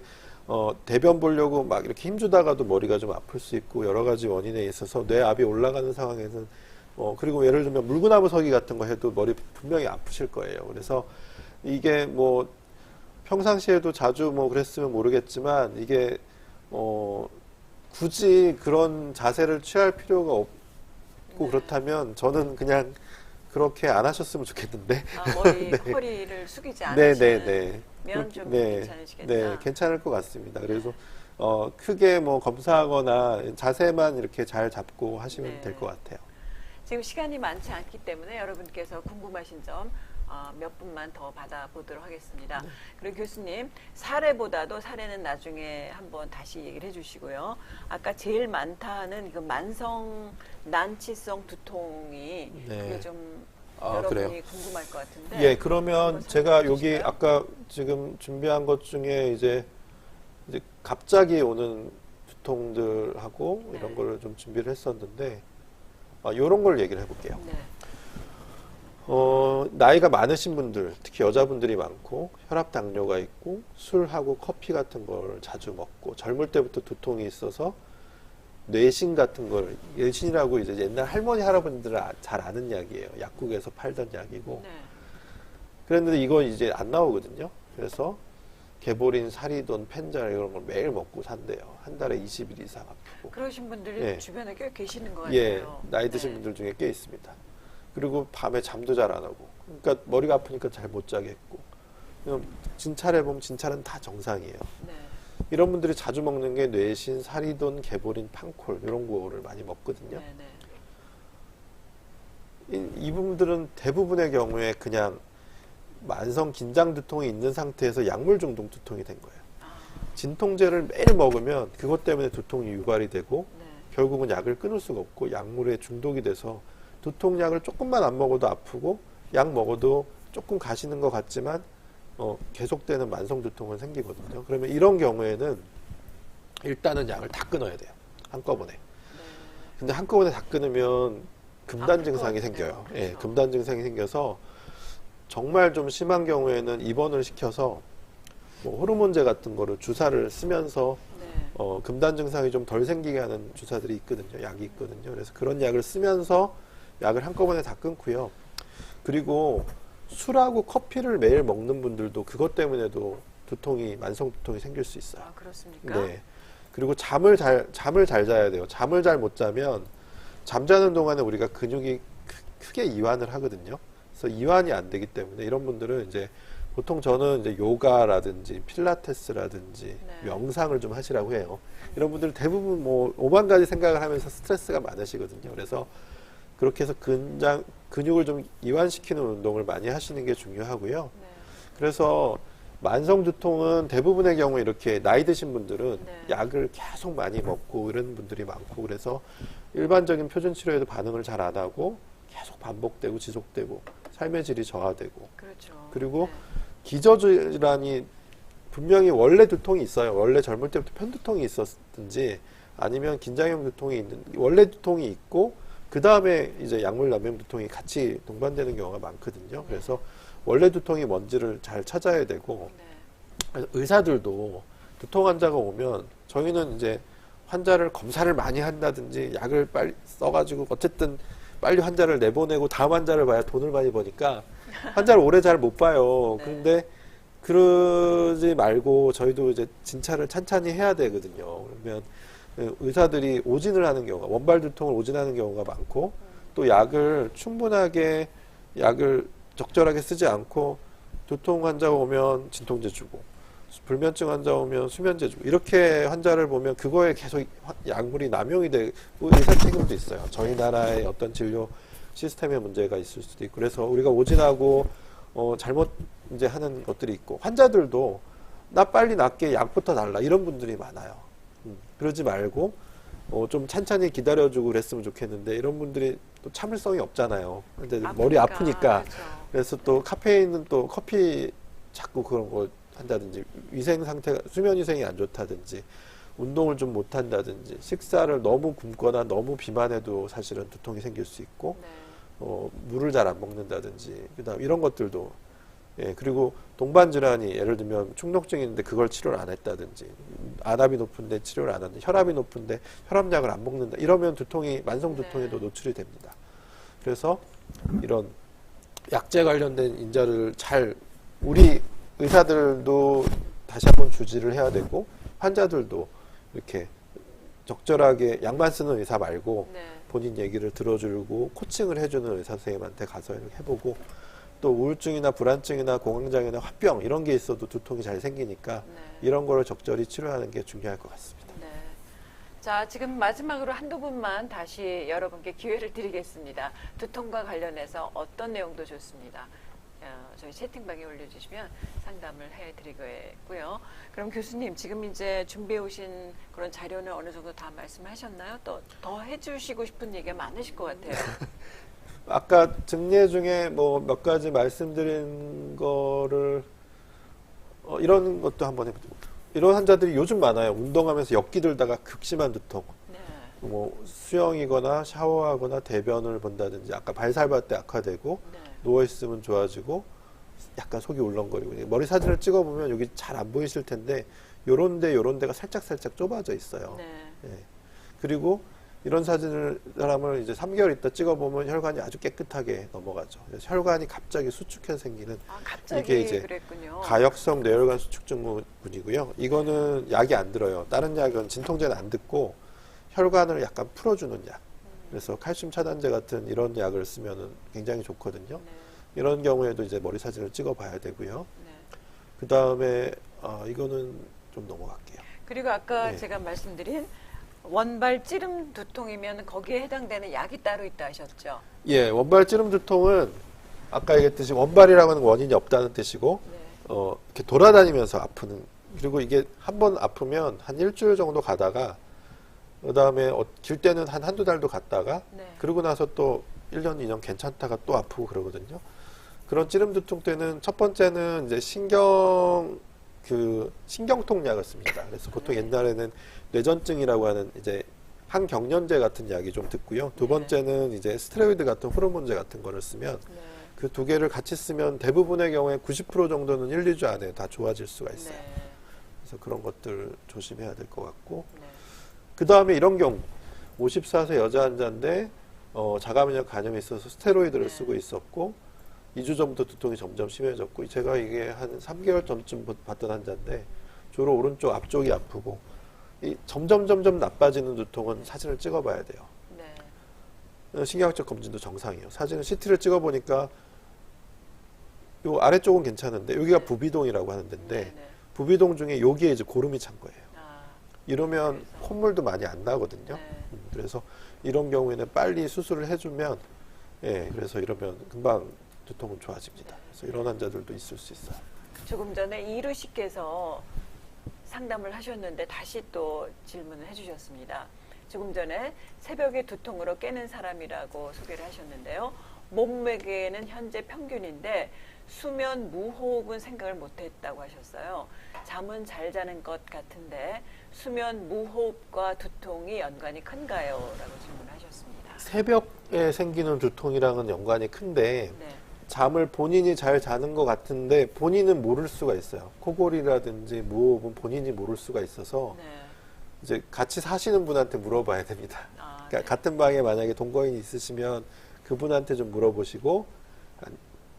Speaker 2: 대변 보려고 막 이렇게 힘주다가도 머리가 좀 아플 수 있고 여러 가지 원인에 있어서 뇌압이 올라가는 상황에서는 그리고 예를 들면 물구나무 서기 같은 거 해도 머리 분명히 아프실 거예요. 그래서 이게 뭐 평상시에도 자주 뭐 그랬으면 모르겠지만 이게 굳이 그런 자세를 취할 필요가 없고
Speaker 1: 네.
Speaker 2: 그렇다면 저는 그냥 그렇게 안 하셨으면 좋겠는데.
Speaker 1: 머리,
Speaker 2: 네.
Speaker 1: 허리를 숙이지 않으시면
Speaker 2: 네.
Speaker 1: 좀
Speaker 2: 네.
Speaker 1: 괜찮으시겠다.
Speaker 2: 네, 괜찮을 것 같습니다. 그래서 크게 뭐 검사하거나 자세만 이렇게 잘 잡고 하시면
Speaker 1: 네.
Speaker 2: 될 것 같아요.
Speaker 1: 지금 시간이 많지 않기 때문에 여러분께서 궁금하신 점 몇 분만 더 받아보도록 하겠습니다.
Speaker 2: 네.
Speaker 1: 그리고 교수님, 사례보다도 사례는 나중에 한번 다시 얘기를 해주시고요. 아까 제일 많다는 그 만성 난치성 두통이
Speaker 2: 네.
Speaker 1: 그게 좀
Speaker 2: 아,
Speaker 1: 여러분이
Speaker 2: 그래요?
Speaker 1: 궁금할 것 같은데.
Speaker 2: 예, 그러면
Speaker 1: 한번
Speaker 2: 제가
Speaker 1: 설명해
Speaker 2: 여기
Speaker 1: 주실까요?
Speaker 2: 아까 지금 준비한 것 중에 이제 갑자기 오는 두통들하고
Speaker 1: 네.
Speaker 2: 이런 거를 좀 준비를 했었는데, 이런 걸 얘기를 해볼게요.
Speaker 1: 네.
Speaker 2: 나이가 많으신 분들, 특히 여자분들이 많고, 혈압 당뇨가 있고, 술하고 커피 같은 걸 자주 먹고, 젊을 때부터 두통이 있어서, 뇌신 같은 걸, 뇌신이라고 이제 옛날 할머니, 할아버지들은 잘 아는 약이에요. 약국에서 팔던 약이고.
Speaker 1: 네.
Speaker 2: 그랬는데 이거 이제 안 나오거든요. 그래서 개보린, 사리돈, 펜잘 이런 걸 매일 먹고 산대요. 한 달에 20일 이상 아프고.
Speaker 1: 그러신 분들이
Speaker 2: 예.
Speaker 1: 주변에 꽤 계시는 것 같아요.
Speaker 2: 예, 나이 드신
Speaker 1: 네.
Speaker 2: 분들 중에 꽤 있습니다. 그리고 밤에 잠도 잘 안 하고. 그러니까 머리가 아프니까 잘 못 자겠고. 진찰해보면 진찰은 다 정상이에요.
Speaker 1: 네.
Speaker 2: 이런 분들이 자주 먹는 게 뇌신, 사리돈, 개보린, 판콜 이런 거를 많이 먹거든요.
Speaker 1: 네. 네.
Speaker 2: 이분들은 대부분의 경우에 그냥 만성 긴장 두통이 있는 상태에서 약물 중독 두통이 된 거예요.
Speaker 1: 아,
Speaker 2: 진통제를 매일 먹으면 그것 때문에 두통이 유발이 되고
Speaker 1: 네.
Speaker 2: 결국은 약을 끊을 수가 없고 약물에 중독이 돼서 두통약을 조금만 안 먹어도 아프고 약 먹어도 조금 가시는 것 같지만 계속되는 만성 두통은 생기거든요. 그러면 이런 경우에는 일단은 약을 다 끊어야 돼요. 한꺼번에.
Speaker 1: 네.
Speaker 2: 근데 한꺼번에 다 끊으면 금단
Speaker 1: 아플
Speaker 2: 증상이
Speaker 1: 것 같아요.
Speaker 2: 생겨요.
Speaker 1: 그렇죠.
Speaker 2: 예, 금단 증상이 생겨서 정말 좀 심한 경우에는 입원을 시켜서 뭐 호르몬제 같은 거를 주사를 쓰면서
Speaker 1: 네.
Speaker 2: 금단 증상이 좀 덜 생기게 하는 주사들이 있거든요. 약이 있거든요. 그래서 그런 약을 쓰면서 약을 한꺼번에 다 끊고요. 그리고 술하고 커피를 매일 먹는 분들도 그것 때문에도 만성 두통이 생길 수 있어요.
Speaker 1: 아, 그렇습니까?
Speaker 2: 네. 그리고 잠을 잘 자야 돼요. 잠을 잘 못 자면 잠자는 동안에 우리가 근육이 크게 이완을 하거든요. 그래서 이완이 안 되기 때문에 이런 분들은 이제 보통 저는 이제 요가라든지 필라테스라든지
Speaker 1: 네.
Speaker 2: 명상을 좀 하시라고 해요. 이런 분들 대부분 뭐 5만 가지 생각을 하면서 스트레스가 많으시거든요. 그래서 그렇게 해서 근육을 좀 이완시키는 운동을 많이 하시는 게 중요하고요.
Speaker 1: 네.
Speaker 2: 그래서 만성 두통은 대부분의 경우 이렇게 나이 드신 분들은
Speaker 1: 네.
Speaker 2: 약을 계속 많이 먹고 이런 분들이 많고 그래서 일반적인 표준 치료에도 반응을 잘 안 하고 계속 반복되고 지속되고 삶의 질이 저하되고
Speaker 1: 그렇죠.
Speaker 2: 그리고
Speaker 1: 네.
Speaker 2: 기저질환이 분명히 원래 두통이 있어요. 원래 젊을 때부터 편두통이 있었든지 아니면 긴장형 두통이 있는 원래 두통이 있고 그 다음에 이제 약물 남용 두통이 같이 동반되는 경우가 많거든요. 그래서 원래 두통이 뭔지를 잘 찾아야 되고
Speaker 1: 네.
Speaker 2: 그래서 의사들도 두통 환자가 오면 저희는 이제 환자를 검사를 많이 한다든지 약을 빨리 써가지고 어쨌든 빨리 환자를 내보내고 다음 환자를 봐야 돈을 많이 버니까 환자를 오래 잘 못 봐요.
Speaker 1: 네.
Speaker 2: 그런데 그러지 말고 저희도 이제 진찰을 찬찬히 해야 되거든요. 그러면 의사들이 오진을 하는 경우가 원발 두통을 오진하는 경우가 많고 또 약을 충분하게 약을 적절하게 쓰지 않고 두통 환자가 오면 진통제 주고 불면증 환자 오면 수면제 주고 이렇게 환자를 보면 그거에 계속 약물이 남용이 되고 의사 책임도 있어요. 저희 나라의 어떤 진료 시스템에 문제가 있을 수도 있고 그래서 우리가 오진하고 잘못 이제 하는 것들이 있고 환자들도 나 빨리 낫게 약부터 달라 이런 분들이 많아요. 그러지 말고 좀 찬찬히 기다려주고 그랬으면 좋겠는데 이런 분들이 또 참을성이 없잖아요. 근데 머리 아프니까
Speaker 1: 그렇죠.
Speaker 2: 그래서 또 카페인은 또 커피 자꾸 그런 거 한다든지 위생 상태가 수면 위생이 안 좋다든지 운동을 좀 못 한다든지 식사를 너무 굶거나 너무 비만해도 사실은 두통이 생길 수 있고
Speaker 1: 네.
Speaker 2: 물을 잘 안 먹는다든지 그다음 이런 것들도 그리고 동반 질환이 예를 들면 축농증이 있는데 그걸 치료를 안 했다든지 안압이 높은데 치료를 안 하는데 혈압이 높은데 혈압약을 안 먹는다 이러면 만성 두통에도
Speaker 1: 네.
Speaker 2: 노출이 됩니다. 그래서 이런 약제 관련된 인자를 우리 의사들도 다시 한번 주지를 해야 되고 환자들도 이렇게 적절하게 약만 쓰는 의사 말고
Speaker 1: 네.
Speaker 2: 본인 얘기를 들어주고 코칭을 해주는 의사 선생님한테 가서 이렇게 해보고 또 우울증이나 불안증이나 공황장애나 화병 이런 게 있어도 두통이 잘 생기니까
Speaker 1: 네.
Speaker 2: 이런 거를 적절히 치료하는 게 중요할 것 같습니다.
Speaker 1: 네. 자, 지금 마지막으로 한두 분만 다시 여러분께 기회를 드리겠습니다. 두통과 관련해서 어떤 내용도 좋습니다. 저희 채팅방에 올려주시면 상담을 해드리겠고요. 그럼 교수님, 지금 이제 준비해 오신 그런 자료는 어느 정도 다 말씀하셨나요? 또 더 해주시고 싶은 얘기가 많으실 것 같아요.
Speaker 2: 아까 증례 중에 뭐 몇 가지 말씀드린 거를 이런 것도 한번 해보죠. 이런 환자들이 요즘 많아요. 운동하면서 역기 들다가 극심한 두통.
Speaker 1: 네.
Speaker 2: 뭐 수영이거나 샤워하거나 대변을 본다든지 아까 발살발 때 악화되고
Speaker 1: 네.
Speaker 2: 누워있으면 좋아지고 약간 속이 울렁거리고 머리 사진을 찍어보면 여기 잘 안 보이실 텐데 요런 데가 살짝 좁아져 있어요.
Speaker 1: 네.
Speaker 2: 예. 그리고 이런 사람을 이제 3개월 있다 찍어보면 혈관이 아주 깨끗하게 넘어가죠. 그래서 혈관이 갑자기 수축해서 생기는
Speaker 1: 갑자기
Speaker 2: 이게 이제
Speaker 1: 그랬군요.
Speaker 2: 가역성 뇌혈관 수축 증후군이고요. 이거는 약이 안 들어요. 다른 약은 진통제는 안 듣고 혈관을 약간 풀어주는 약. 그래서 칼슘 차단제 같은 이런 약을 쓰면은 굉장히 좋거든요.
Speaker 1: 네.
Speaker 2: 이런 경우에도 이제 머리 사진을 찍어봐야 되고요.
Speaker 1: 네.
Speaker 2: 그 다음에 이거는 좀 넘어갈게요.
Speaker 1: 그리고 아까
Speaker 2: 네.
Speaker 1: 제가 말씀드린 원발 찌름 두통이면 거기에 해당되는 약이 따로 있다 하셨죠?
Speaker 2: 예, 원발 찌름 두통은 아까 얘기했듯이 원발이라고 하는 원인이 없다는 뜻이고
Speaker 1: 네.
Speaker 2: 이렇게 돌아다니면서 아프는, 그리고 이게 한 번 아프면 한 일주일 정도 가다가 그 다음에 길 때는 한두 달도 갔다가
Speaker 1: 네.
Speaker 2: 그러고 나서 또 1년, 2년 괜찮다가 또 아프고 그러거든요. 그런 찌름 두통 때는 첫 번째는 이제 신경통약을 씁니다. 그래서 보통 옛날에는 뇌전증이라고 하는 이제 항경련제 같은 약이 좀 듣고요. 두 번째는 이제 스테로이드 같은 호르몬제 같은 거를 쓰면
Speaker 1: 네.
Speaker 2: 그 두 개를 같이 쓰면 대부분의 경우에 90% 정도는 1, 2주 안에 다 좋아질 수가 있어요.
Speaker 1: 네.
Speaker 2: 그래서 그런 것들 조심해야 될 것 같고,
Speaker 1: 네.
Speaker 2: 그 다음에 이런 경우 54세 여자 환자인데 자가면역 간염이 있어서 스테로이드를
Speaker 1: 네.
Speaker 2: 쓰고 있었고 2주 전부터 두통이 점점 심해졌고, 제가 이게 한 3개월 전쯤 봤던 환자인데 주로 오른쪽 앞쪽이 아프고 점점 나빠지는 두통은 사진을 찍어봐야 돼요.
Speaker 1: 네.
Speaker 2: 신경학적 검진도 정상이에요. 사진은 CT를 찍어보니까 요 아래쪽은 괜찮은데 여기가 부비동이라고 하는 데인데
Speaker 1: 네. 네.
Speaker 2: 부비동 중에 여기에 이제 고름이 찬 거예요.
Speaker 1: 아,
Speaker 2: 이러면 콧물도 많이 안 나거든요.
Speaker 1: 네.
Speaker 2: 그래서 이런 경우에는 빨리 수술을 해주면, 예, 그래서 이러면 금방 두통은 좋아집니다. 그래서 이런 환자들도 있을 수 있어요.
Speaker 1: 조금 전에 이루 씨께서 상담을 하셨는데 다시 또 질문을 해주셨습니다. 조금 전에 새벽에 두통으로 깨는 사람이라고 소개를 하셨는데요. 몸무게는 현재 평균인데 수면 무호흡은 생각을 못했다고 하셨어요. 잠은 잘 자는 것 같은데 수면 무호흡과 두통이 연관이 큰가요? 라고 질문하셨습니다.
Speaker 2: 새벽에 생기는 두통이랑은 연관이 큰데
Speaker 1: 네.
Speaker 2: 잠을 본인이 잘 자는 것 같은데 본인은 모를 수가 있어요. 코골이라든지 무호흡은 본인이 모를 수가 있어서
Speaker 1: 네.
Speaker 2: 이제 같이 사시는 분한테 물어봐야 됩니다. 그러니까
Speaker 1: 네.
Speaker 2: 같은 방에 만약에 동거인이 있으시면 그분한테 좀 물어보시고,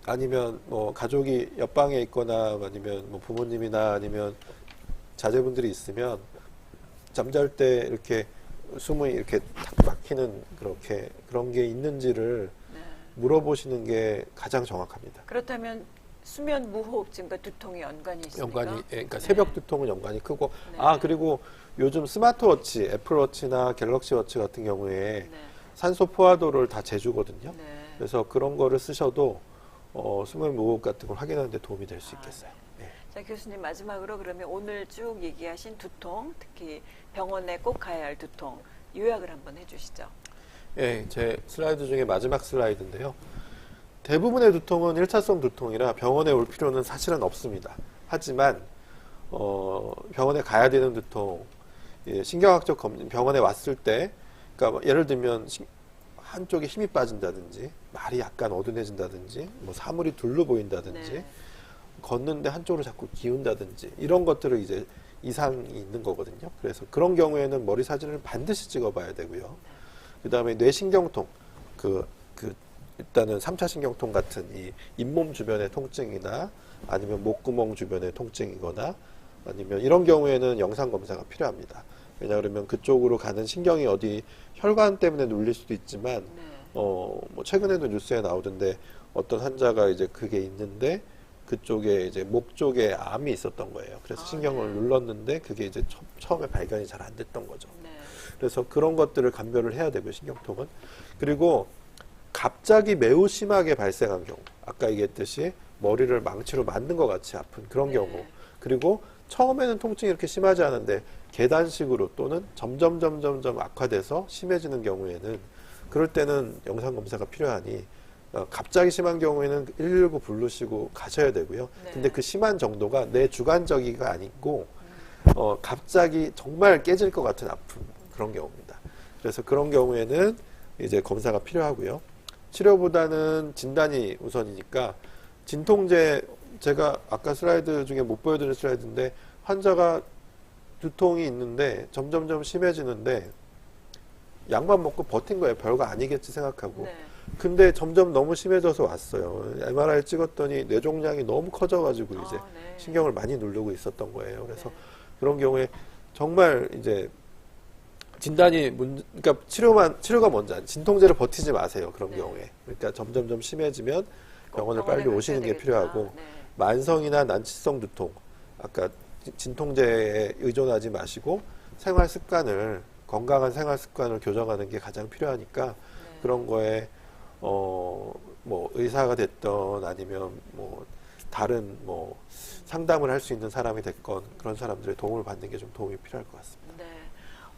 Speaker 2: 아니면 뭐 가족이 옆방에 있거나 아니면 뭐 부모님이나 아니면 자제분들이 있으면 잠잘 때 이렇게 숨이 이렇게 탁 막히는 그런 게 있는지를
Speaker 1: 네.
Speaker 2: 물어보시는 게 가장 정확합니다.
Speaker 1: 그렇다면 수면 무호흡증과 두통이 연관이 있습니까?
Speaker 2: 연관이, 그러니까
Speaker 1: 네.
Speaker 2: 새벽 두통은 연관이 크고,
Speaker 1: 네.
Speaker 2: 그리고 요즘 스마트워치, 애플워치나 갤럭시워치 같은 경우에
Speaker 1: 네.
Speaker 2: 산소 포화도를 다 재주거든요.
Speaker 1: 네.
Speaker 2: 그래서 그런 거를 쓰셔도 수면 무호흡 같은 걸 확인하는 데 도움이 될 수 있겠어요. 네.
Speaker 1: 자, 교수님 마지막으로 그러면 오늘 쭉 얘기하신 두통, 특히 병원에 꼭 가야 할 두통 요약을 한번 해주시죠.
Speaker 2: 예, 제 슬라이드 중에 마지막 슬라이드인데요. 대부분의 두통은 1차성 두통이라 병원에 올 필요는 사실은 없습니다. 하지만 병원에 가야 되는 두통, 신경학적 검진, 병원에 왔을 때, 그러니까 예를 들면 한쪽에 힘이 빠진다든지, 말이 약간 어둔해진다든지, 뭐 사물이 둘로 보인다든지,
Speaker 1: 네.
Speaker 2: 걷는데 한쪽으로 자꾸 기운다든지, 이런 것들을 이제 이상이 있는 거거든요. 그래서 그런 경우에는 머리 사진을 반드시 찍어봐야 되고요. 그 다음에 뇌신경통, 일단은 3차 신경통 같은 이 잇몸 주변의 통증이나 아니면 목구멍 주변의 통증이거나 아니면 이런 경우에는 영상 검사가 필요합니다. 왜냐하면 그쪽으로 가는 신경이 어디 혈관 때문에 눌릴 수도 있지만,
Speaker 1: 네.
Speaker 2: 뭐 최근에도 뉴스에 나오던데 어떤 환자가 이제 그게 있는데 그쪽에 이제 목 쪽에 암이 있었던 거예요. 그래서 신경을
Speaker 1: 네.
Speaker 2: 눌렀는데 그게 이제 처음에 발견이 잘 안 됐던 거죠.
Speaker 1: 네.
Speaker 2: 그래서 그런 것들을 감별을 해야 되고요, 신경통은. 그리고 갑자기 매우 심하게 발생한 경우, 아까 얘기했듯이 머리를 망치로 맞는 것 같이 아픈 그런
Speaker 1: 네.
Speaker 2: 경우, 그리고 처음에는 통증이 이렇게 심하지 않은데 계단식으로 또는 점점 악화돼서 심해지는 경우에는, 그럴 때는 영상 검사가 필요하니 갑자기 심한 경우에는 119 부르시고 가셔야 되고요.
Speaker 1: 네.
Speaker 2: 근데 그 심한 정도가 내 주관적이가 아니고 갑자기 정말 깨질 것 같은 아픔, 그런 경우입니다. 그래서 그런 경우에는 이제 검사가 필요하고요. 치료보다는 진단이 우선이니까 진통제, 제가 아까 슬라이드 중에 못 보여드린 슬라이드인데 환자가 두통이 있는데 점점 심해지는데 약만 먹고 버틴 거예요. 별거 아니겠지 생각하고.
Speaker 1: 네.
Speaker 2: 근데 점점 너무 심해져서 왔어요. MRI 찍었더니 뇌종양이 너무 커져가지고 이제
Speaker 1: 네.
Speaker 2: 신경을 많이 누르고 있었던 거예요. 그래서
Speaker 1: 네.
Speaker 2: 그런 경우에 정말 이제 진단이 그러니까 치료가 먼저 아니에요. 진통제를 버티지 마세요. 그런
Speaker 1: 네.
Speaker 2: 경우에. 그러니까 점점 심해지면 병원을
Speaker 1: 꼭
Speaker 2: 빨리
Speaker 1: 병원에
Speaker 2: 오시는 게
Speaker 1: 가셔야
Speaker 2: 필요하고
Speaker 1: 되겠다. 네.
Speaker 2: 만성이나 난치성 두통 아까 진통제에 의존하지 마시고 생활 습관을 건강한 생활 습관을 교정하는 게 가장 필요하니까
Speaker 1: 네.
Speaker 2: 그런 거에 뭐 의사가 됐던 아니면 뭐 다른 뭐 상담을 할 수 있는 사람이 됐건 그런 사람들의 도움을 받는 게 좀 도움이 필요할 것 같습니다.
Speaker 1: 네.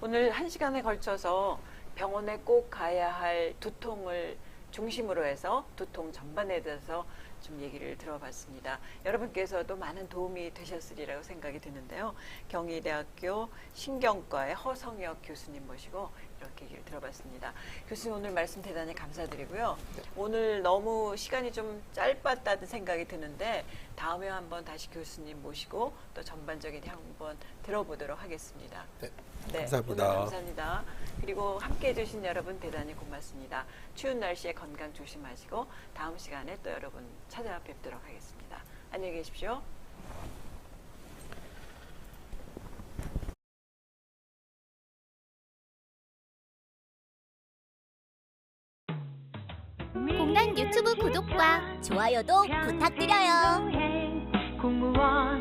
Speaker 1: 오늘 1시간에 걸쳐서 병원에 꼭 가야 할 두통을 중심으로 해서 두통 전반에 대해서 좀 얘기를 들어봤습니다. 여러분께서도 많은 도움이 되셨으리라고 생각이 드는데요. 경희대학교 신경과의 허성혁 교수님 모시고 이렇게 얘기를 들어봤습니다. 교수님 오늘 말씀 대단히 감사드리고요. 오늘 너무 시간이 좀 짧았다는 생각이 드는데 다음에 한번 다시 교수님 모시고 또 전반적인 한번 들어보도록 하겠습니다.
Speaker 2: 네.
Speaker 1: 네,
Speaker 2: 감사합니다.
Speaker 1: 오늘 감사합니다. 그리고 함께해 주신 여러분 대단히 고맙습니다. 추운 날씨에 건강 조심하시고 다음 시간에 또 여러분 찾아뵙도록 하겠습니다. 안녕히 계십시오.
Speaker 3: 공단 유튜브 구독과 좋아요도 부탁드려요.
Speaker 4: 공무원